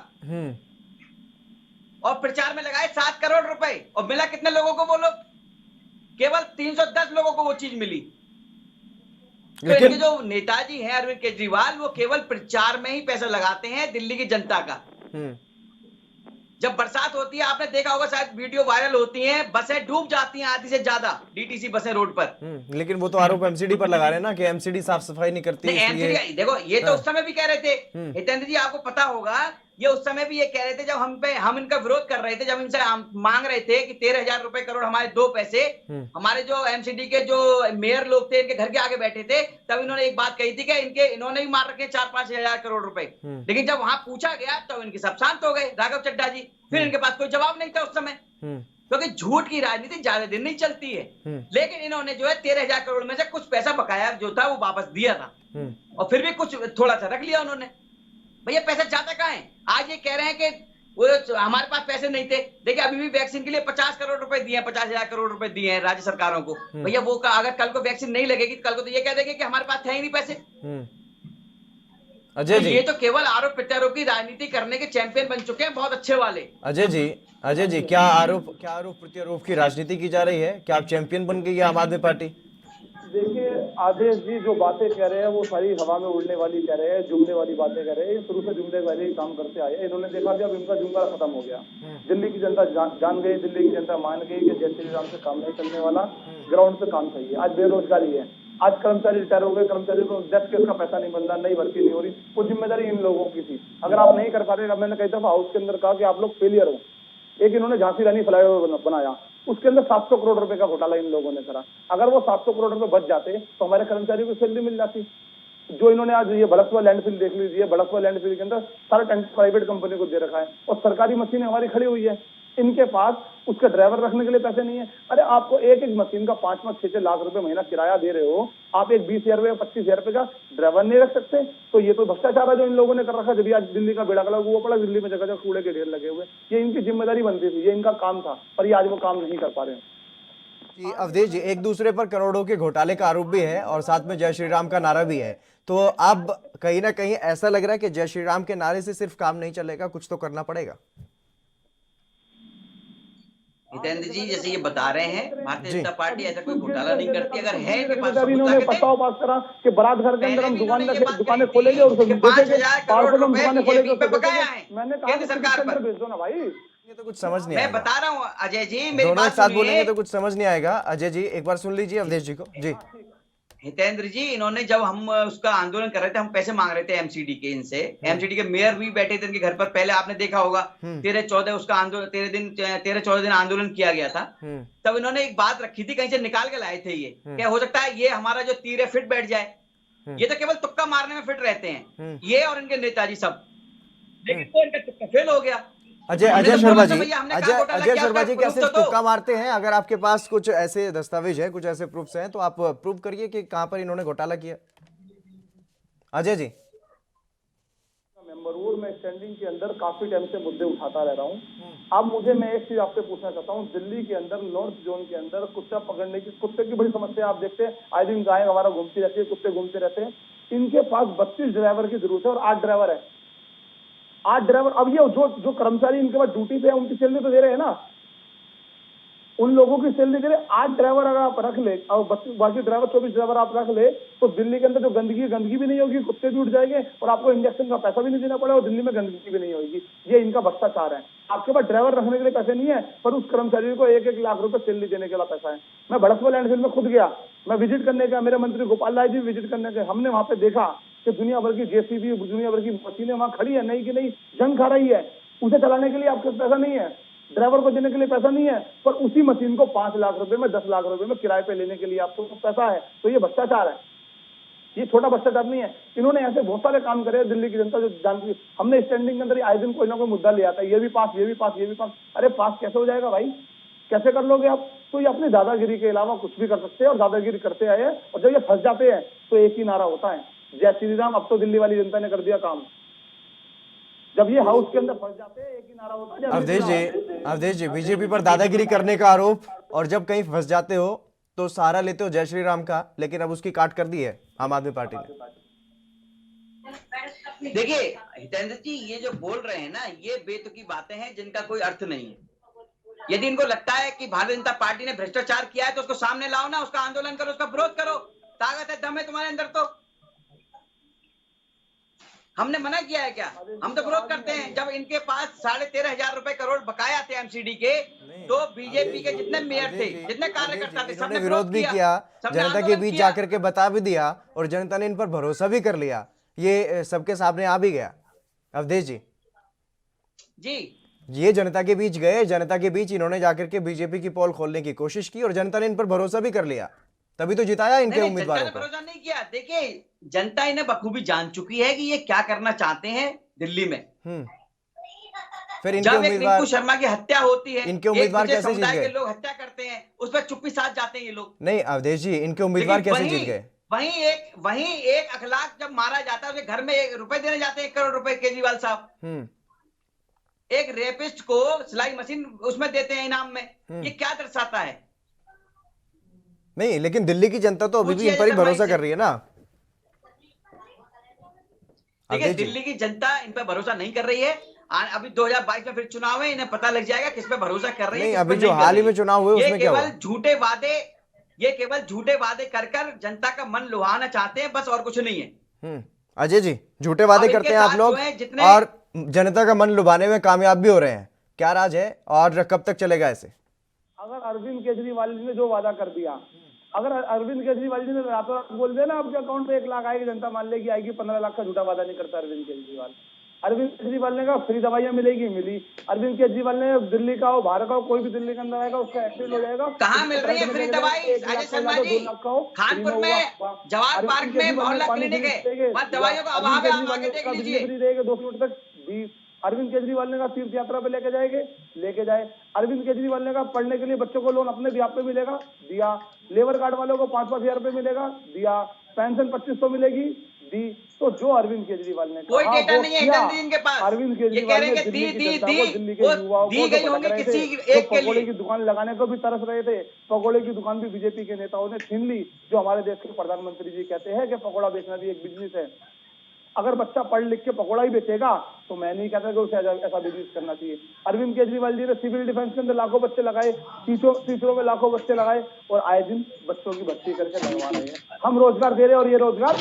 और प्रचार में लगाए 7 करोड़ रुपए, और मिला कितने लोगों को? वो लोग केवल 310 लोगों को वो चीज मिली। तो इनके जो नेताजी हैं अरविंद केजरीवाल, वो केवल प्रचार में ही पैसा लगाते हैं दिल्ली की जनता का। जब बरसात होती है, आपने देखा होगा शायद, वीडियो वायरल होती हैं, बसें डूब जाती हैं आधी से ज्यादा, डीटीसी बसें रोड पर। लेकिन वो तो आरोप एमसीडी पर लगा रहे हैं ना कि एमसीडी साफ सफाई नहीं करती। एमसीडी देखो, ये तो उस समय भी कह रहे थे हितेंद्र जी, आपको पता होगा, ये उस समय भी ये कह रहे थे जब हम इनका विरोध कर रहे थे, जब इनसे मांग रहे थे कि 13,000 रुपए करोड़ हमारे 2 पैसे, हमारे जो एमसीडी के जो मेयर लोग थे इनके घर के आगे बैठे थे, तब इन्होंने एक बात कही थी कि इन्होंने भी मार रखे 4-5 हजार करोड़ रुपए। लेकिन जब वहां पूछा गया तो इनके सब शांत हो गए, राघव चड्ढा जी, फिर इनके पास कोई जवाब नहीं था उस समय, क्योंकि झूठ की राजनीति ज्यादा दिन नहीं चलती है। लेकिन इन्होंने जो है 13,000 करोड़ में से कुछ पैसा बकाया जो था वो वापस दिया था, और फिर भी कुछ थोड़ा सा रख लिया उन्होंने। भैया पैसा जाता कहाँ है? आज ये कह रहे हैं कि वो हमारे पास पैसे नहीं थे। देखिए अभी भी वैक्सीन के लिए 50 करोड़ रुपए दिए हैं, 50,000 करोड़ रुपए दिए हैं राज्य सरकारों को। भैया वो अगर कल को वैक्सीन नहीं लगेगी, कल को तो ये कह देंगे कि हमारे पास थे ही नहीं पैसे। अजय जी, ये तो केवल आरोप प्रत्यारोप की राजनीति करने के चैंपियन बन चुके हैं, बहुत अच्छे वाले। अजय जी, क्या आरोप प्रत्यारोप की राजनीति की जा रही है? क्या आप चैंपियन बन गई है आम आदमी पार्टी? देखिए आदेश जी, जो बातें कह रहे हैं वो सारी हवा में उड़ने वाली कह रहे हैं, जुमले वाली बातें कह रहे हैं। शुरू से जुमले वाले ही काम करते आए। इन्होंने देखा कि अब इनका जुमला खत्म हो गया। दिल्ली की जनता जान गई, दिल्ली की जनता मान गई कि जय श्री राम से काम नहीं चलने वाला, ग्राउंड पे काम चाहिए। आज बेरोजगारी है, आज कर्मचारी रिटायर हो गए, कर्मचारी को डेथ केस का पैसा नहीं मिल रहा, नई भर्ती नहीं हो रही, वो जिम्मेदारी इन लोगों की थी। अगर आप नहीं कर पा रहे, मैंने कई दफा हाउस के अंदर कहा कि आप लोग फेलियर हो। एक इन्होंने झांसी रानी फ्लाईओवर बनाया, उसके अंदर 700 करोड़ रुपए का घोटाला इन लोगों ने करा। अगर वो 700 करोड़ रुपए बच जाते तो हमारे कर्मचारियों को सैलरी मिल जाती। जो इन्होंने आज ये बड़कवा लैंडफिल देख लीजिए, बड़कवा लैंडफिल के अंदर सारा टेंट प्राइवेट कंपनी को दे रखा है, और सरकारी मशीनें हमारी खड़ी हुई है। इनके पास उसका ड्राइवर रखने के लिए पैसे नहीं है। अरे आपको एक मशीन का 5-6 लाख रुपए महीना किराया दे रहे हो, आप एक 20,000 रुपए 25,000 रुपए का ड्राइवर नहीं रख सकते? तो ये तो भ्रष्टाचार है जो इन लोगों ने कर रखा है। जब आज दिल्ली का बेड़ा गला हुआ पड़ा, दिल्ली में जगह जगह कूड़े के ढेर लगे हुए, ये इनकी जिम्मेदारी बनती थी, ये इनका काम था, पर ये आज वो काम नहीं कर पा रहे हैं। अवधेश जी, एक दूसरे पर करोड़ों के घोटाले का आरोप भी है और साथ में जय श्री राम का नारा भी है, तो अब कहीं ना कहीं ऐसा लग रहा है कि जय श्री राम के नारे से सिर्फ काम नहीं चलेगा, कुछ तो करना पड़ेगा। हितेंद्र जी, जैसे ये बता रहे हैं, भारतीय जनता पार्टी ऐसा कोई घोटाला नहीं करती। अगर है इनके पास इन्होंने प्रस्ताव पास करा कि बारात घर के अंदर हम दुकानें खोलेंगे और 5,000 करोड़ रुपए बकाया है मैंने केंद्र सरकार पर। भेज दो ना भाई, ये तो कुछ समझ नहीं मैं आएगा। बता रहा हूँ अजय जी, मेरी दोनों बात एक साथ सुनिए। बोलेंगे तो कुछ समझ नहीं आएगा। अजय जी एक बार सुन लीजिए अवधेश जी को। जी हितेंद्र जी, इन्होंने जब हम उसका आंदोलन कर रहे थे, हम पैसे मांग रहे थे एमसीडी के इनसे, एमसीडी के मेयर भी बैठे थे इनके घर पर, पहले आपने देखा होगा 13-14 उसका आंदोलन 13-14 दिन आंदोलन किया गया था। तब इन्होंने एक बात रखी थी, कहीं से निकाल के लाए थे ये, क्या हो सकता है ये हमारा जो तीर है फिट बैठ जाए। ये तो केवल तुक्का मारने में फिट रहते हैं ये और इनके नेताजी सब, लेकिन वो इनका तुक्का फेल हो गया। अजय शर्मा जी, भैया हमने कहा घोटाला अजय किया, शर्मा जी, उसका क्या proof सिर्फ तो दो। तुक्का मारते हैं? अगर आपके पास कुछ ऐसे दस्तावेज है, कुछ ऐसे प्रूफ्स हैं, तो आप प्रूव करिए कि कहां पर इन्होंने घोटाला किया। अजय जी, मेंबरूर में स्टैंडिंग के अंदर काफी टाइम से मुद्दे उठाता रह रहा हूँ। अब मैं एक चीज आपसे पूछना चाहता हूँ, दिल्ली के अंदर नॉर्थ जोन के अंदर कुत्ता पकड़ने की, कुत्ते की बड़ी समस्या आप देखते हैं, आए दिन गाय हमारा घूमती रहती है, कुत्ते घूमते रहते हैं। इनके पास 32 ड्राइवर की जरूरत है और 8 ड्राइवर है। 8 ड्राइवर, अब ये जो कर्मचारी इनके पास ड्यूटी पे है उनकी सैलरी तो दे रहे हैं ना, उन लोगों की सैलरी दे रहे। 8 ड्राइवर अगर आप रख ले और बाकी ड्राइवर 24 ड्राइवर आप रख ले, तो दिल्ली के अंदर जो गंदगी भी नहीं होगी, कुत्ते भी उठ जाएंगे और आपको इंजेक्शन का पैसा भी नहीं देना पड़ेगा और दिल्ली में गंदगी भी नहीं होगी। ये इनका भ्रष्टाचार है। आपके पास ड्राइवर रखने के लिए पैसे नहीं है, पर उस कर्मचारी को 1-1 लाख रुपए सैलरी देने के लिए पैसा है। मैं बड़सवा लैंडफिल में खुद गया, मैं विजिट करने का, मेरे मंत्री गोपाल राय जी विजिट करने के, हमने वहां पे देखा कि दुनिया भर की जेसीबी, दुनिया भर की मशीनें वहां खड़ी है, नई की नई जंग खा रही है। उसे चलाने के लिए आपके पास पैसा नहीं है, ड्राइवर को देने के लिए पैसा नहीं है, पर उसी मशीन को 5 लाख रुपए में, 10 लाख रुपए में किराए पे लेने के लिए आपको पैसा है। तो ये भ्रष्टाचार है, ये छोटा भ्रष्टाचार नहीं है। इन्होंने ऐसे बहुत सारे काम करे, दिल्ली की जनता जो जानती है। हमने स्टैंडिंग के अंदर आए दिन कोई ना कोई मुद्दा ले आता है, ये भी पास, ये भी पास, ये भी पास। अरे पास कैसे हो जाएगा भाई, कैसे कर लोगे आप? तो ये अपनी दादागिरी के अलावा कुछ भी कर सकते हैं और दादागिरी करते आए हैं। और जब ये फंस जाते हैं तो एक ही नारा होता है, जय श्री राम। अब तो दिल्ली वाली जनता ने कर दिया काम। जब ये हाउस के अंदर फंस जाते हैं, एक ही नारा होता है। अवधेश जी, बीजेपी पर दादागिरी करने का आरोप, और जब कहीं फंस जाते हो तो सहारा लेते हो जय श्री राम का, लेकिन अब उसकी काट कर दी है आम आदमी पार्टी ने। देखिए हितेंद्र जी, ये जो बोल रहे हैं ना, ये बेतुकी बातें हैं जिनका कोई अर्थ नहीं है। यदि इनको लगता है कि भारतीय जनता पार्टी ने भ्रष्टाचार किया है तो उसको सामने लाओ ना, उसका आंदोलन करो, उसका विरोध करो। ताकत है, दम है तुम्हारे अंदर। तो हमने मना किया है क्या? हम तो विरोध करते हैं। जब इनके पास 13,500 रुपए करोड़ बकाया थे एमसीडी के, तो बीजेपी के जितने मेयर थे, जितने कार्यकर्ता थे, सबने विरोध भी किया, जनता के बीच जाकर के बता भी दिया, और जनता ने इन पर भरोसा भी कर लिया। ये सबके सामने आ भी गया। अवधेश जी, ये जनता के बीच गए, जनता के बीच इन्होंने जाकर के बीजेपी की पोल खोलने की कोशिश की और जनता ने इन पर भरोसा भी कर लिया, तभी तो जिताया इनके उम्मीदवारों को। भरोसा नहीं किया। देखिए जनता इन्हें बखूबी जान चुकी है कि ये क्या करना चाहते हैं दिल्ली में। फिर इनके जब उम्मीदवार, टिंकू शर्मा की हत्या होती है, इनके उम्मीदवार कैसे जीत गए? लोग हत्या करते हैं, उस पर चुप्पी साथ जाते हैं ये लोग। नहीं अवधेश जी, इनके उम्मीदवार कैसे जीत गए? वहीं एक अखलाक जब मारा जाता है, उसे घर में 1 रुपए देने जाते हैं, 1 करोड़ रुपए केजरीवाल साहब। एक रेपिस्ट को सिलाई मशीन उसमें देते हैं इनाम में। ये क्या दर्शाता है? नहीं, लेकिन दिल्ली की जनता तो अभी भी इन पर ही भरोसा कर रही है ना। देखिए दिल्ली की जनता इन पर भरोसा नहीं कर रही है। अभी 2022 में फिर चुनाव है, इन्हें पता लग जाएगा किस पे भरोसा कर रही है। नहीं, अभी जो हाल ही में चुनाव हुए उसमें क्या हुआ? ये केवल झूठे वादे कर जनता का मन लुभाना चाहते हैं, बस और कुछ नहीं है। अजय जी, झूठे वादे करते हैं आप लोग और जनता का मन लुभाने में कामयाब भी हो रहे हैं। क्या राज है और कब तक चलेगा ऐसे? अगर अरविंद केजरीवाल जी ने जो वादा कर दिया, अगर अरविंद केजरीवाल जी ने रातों रात बोल दिया ना आपके अकाउंट में 1 लाख आएगी, जनता मान लेगी आएगी, 15 लाख का झूठा वादा नहीं करता अरविंद केजरीवाल। अरविंद केजरीवाल ने कहा फ्री दवाइयां मिलेगी, मिली। अरविंद केजरीवाल ने दिल्ली का हो, बाहर का हो, कोई भी दिल्ली के अंदर आएगा उसका एक्सीडेंट हो जाएगा। कहाँ मिल रही है फ्री दवाई? अजय शर्मा जी, खानपुर में जवाहर पार्क में मोहल्ला क्लिनिक है, वहाँ दवाइयों का अभाव है, आप आके देख लीजिए। 2 किलोमीटर तक। अरविंद केजरीवाल ने कहा तीर्थ यात्रा पे लेके जाएंगे, लेके जाए। अरविंद केजरीवाल ने कहा पढ़ने के लिए बच्चों को लोन अपने ब्याह पे मिलेगा, दिया। लेबर कार्ड वालों को 5-5 हजार रुपए मिलेगा, दिया। पेंशन 2500 मिलेगी, दी। तो जो अरविंद केजरीवाल ने कोई डेटा नहीं है इनके पास। अरविंद केजरीवाल ने दिल्ली के युवाओं को पकौड़े की दुकान लगाने को भी तरस रहे थे। पकौड़े की दुकान भी बीजेपी के नेताओं ने छीन ली। जो हमारे देश के प्रधानमंत्री जी कहते हैं कि पकौड़ा बेचना भी एक बिजनेस है। अगर बच्चा पढ़ लिख के पकौड़ा ही बेचेगा तो मैं नहीं कहता कि उसे ऐसा बिजनेस करना चाहिए। अरविंद केजरीवाल जी ने सिविल डिफेंस के अंदर लाखों बच्चे लगाए, टीचरों में लाखों बच्चे लगाए और आए दिन बच्चों की भर्ती करके लगवा रहे हैं। हम रोजगार दे रहे हैं और ये रोजगार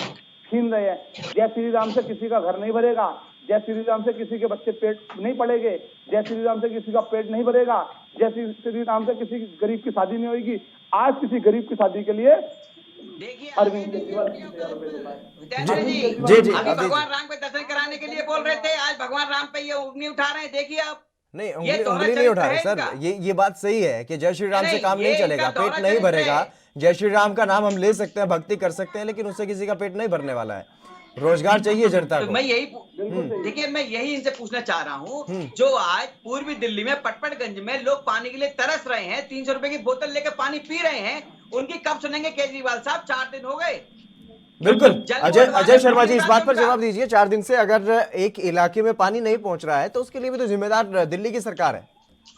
छीन रहे हैं। जय श्री राम से किसी का घर नहीं भरेगा, जय श्री राम से किसी के बच्चे पेट नहीं पड़ेंगे, जय श्री राम से किसी का पेट नहीं भरेगा, जय श्री राम से किसी गरीब की शादी नहीं होगी। आज किसी गरीब की शादी के लिए अरविंद केजरीवाल जी भगवान राम पे दर्शन कराने के लिए बोल रहे थे, आज भगवान राम पे ये उंगली उठा रहे हैं। देखिए आप, नहीं उंगली नहीं उठा रहे सर। ये बात सही है कि जय श्री राम से काम नहीं चलेगा, पेट नहीं भरेगा। जय श्री राम का नाम हम ले सकते हैं, भक्ति कर सकते हैं, लेकिन उससे किसी का पेट नहीं भरने वाला है। रोजगार चाहिए जनता तो को। मैं यही देखिए, मैं यही इनसे पूछना चाह रहा हूँ, जो आज पूर्वी दिल्ली में पटपटगंज में लोग पानी के लिए तरस रहे हैं, 300 रुपए की बोतल लेकर पानी पी रहे हैं, उनकी कब सुनेंगे केजरीवाल साहब? 4 दिन हो गए। बिल्कुल। अजय शर्मा जी, इस बात पर जवाब दीजिए, 4 दिन से अगर एक इलाके में पानी नहीं पहुंच रहा है तो उसके लिए भी तो जिम्मेदार दिल्ली की सरकार है।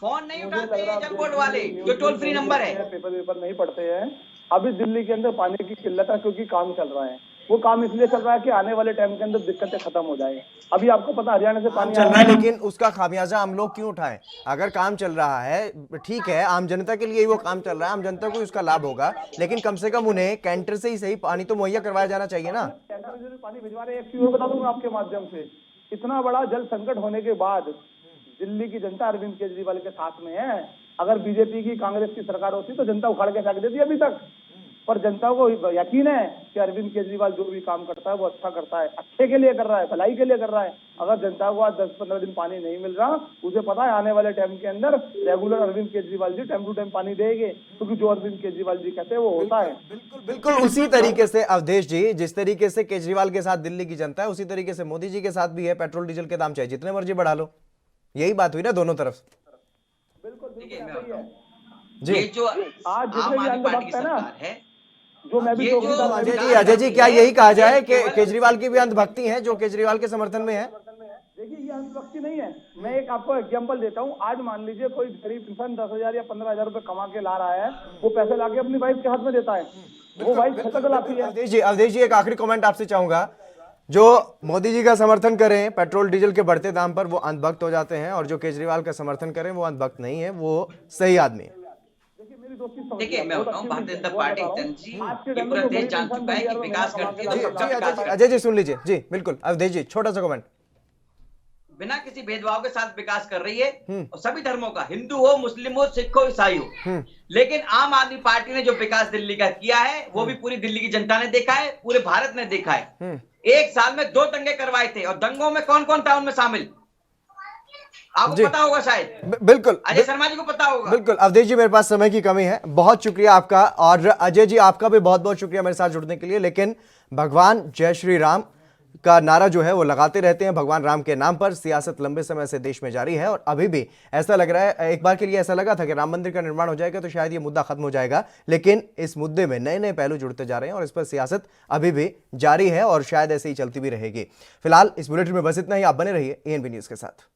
फोन नहीं उठाते हैं जल बोर्ड वाले, जो टोल फ्री नंबर है। पेपर नहीं पढ़ते हैं। अभी दिल्ली के अंदर पानी की किल्लत है क्योंकि काम चल रहा है। वो काम इसलिए चल रहा है कि आने वाले टाइम के अंदर दिक्कतें खत्म हो जाए। अभी आपको पता हरियाणा से पानी चल रहा है, लेकिन उसका खामियाजा हम लोग क्यों उठाएं? अगर काम चल रहा है, ठीक है, आम जनता के लिए ही वो काम चल रहा है, आम जनता को उसका लाभ होगा, लेकिन कम से कम उन्हें कैंटर से ही सही पानी तो मुहैया करवाया जाना चाहिए ना। पानी भिजवा रहे हैं। एक चीज और बता दूं मैं आपके माध्यम से, इतना बड़ा जल संकट होने के बाद दिल्ली की जनता अरविंद केजरीवाल के साथ में है। अगर बीजेपी की, कांग्रेस की सरकार होती तो जनता उखाड़ के फेंक देती अभी तक। पर जनता को यकीन है कि अरविंद केजरीवाल जो भी काम करता है वो अच्छा करता है, अच्छे के लिए कर रहा है, भलाई के लिए कर रहा है। अगर जनता को आज 10-15 दिन पानी नहीं मिल रहा, उसे पता है आने वाले टाइम के अंदर regular Arvind Kejriwal ji time to time पानी देंगे, क्योंकि जो अरविंद केजरीवाल जी कहते हैं वो होता है। बिल्कुल उसी तरीके से अवधेश जी, जिस तरीके से केजरीवाल के साथ दिल्ली की जनता है, उसी तरीके से मोदी जी के साथ भी है। पेट्रोल डीजल के दाम चाहे जितने मर्जी बढ़ा लो, यही बात हुई ना दोनों तरफ। ये जो आज आम आदमी पार्टी की सरकार है, जो मैं भी अजय जी, क्या यही कहा जाए कि केजरीवाल की भी अंधभक्ति है जो केजरीवाल के समर्थन में है? देखिए, ये अंधभक्ति नहीं है। मैं एक आपको एग्जांपल देता हूँ। आज मान लीजिए कोई गरीब इंसान 10,000 या 15,000 रुपए कमा के ला रहा है, वो पैसे लाके अपनी वाइफ के हाथ में देता है, वो वाइफ खर्चा चलाती है। अवधेश जी, एक आखिरी कमेंट आपसे चाहूंगा। जो मोदी जी का समर्थन करें पेट्रोल डीजल के बढ़ते दाम पर, वो अंधभक्त हो जाते हैं, और जो केजरीवाल का समर्थन करें वो अंधभक्त नहीं है, वो सही आदमी है। देखिए, मैं बताऊं, भारतीय जनता पार्टी ये पूरा देश जान चुका है कि विकास करती है तो सबका विकास करती है। अजय जी सुन लीजिए जी, बिल्कुल। अवधेश जी, छोटा सा कमेंट। बिना किसी भेदभाव के साथ विकास कर रही है, और सभी धर्मों का, हिंदू हो, मुस्लिम हो, सिख हो, ईसाई हो। लेकिन आम आदमी पार्टी ने जो विकास दिल्ली का किया है, वो भी पूरी दिल्ली की जनता ने देखा है, पूरे भारत ने देखा है। एक साल में 2 दंगे करवाए थे, और दंगों में कौन कौन था उनमें शामिल, आपको पता होगा शायद। बिल्कुल, अजय शर्मा जी को पता होगा। बिल्कुल। अवधेश जी, मेरे पास समय की कमी है, बहुत शुक्रिया आपका, और अजय जी आपका भी बहुत बहुत शुक्रिया मेरे साथ जुड़ने के लिए। लेकिन भगवान जय श्री राम का नारा जो है वो लगाते रहते हैं। भगवान राम के नाम पर सियासत लंबे समय से देश में जारी है, और अभी भी ऐसा लग रहा है, एक बार के लिए ऐसा लगा था कि राम मंदिर का निर्माण हो जाएगा तो शायद ये मुद्दा खत्म हो जाएगा, लेकिन इस मुद्दे में नए नए पहलू जुड़ते जा रहे हैं और इस पर सियासत अभी भी जारी है और शायद ऐसे ही चलती भी रहेगी। फिलहाल इस बुलेटिन में बस इतना ही। आप बने रहिए ANB न्यूज के साथ।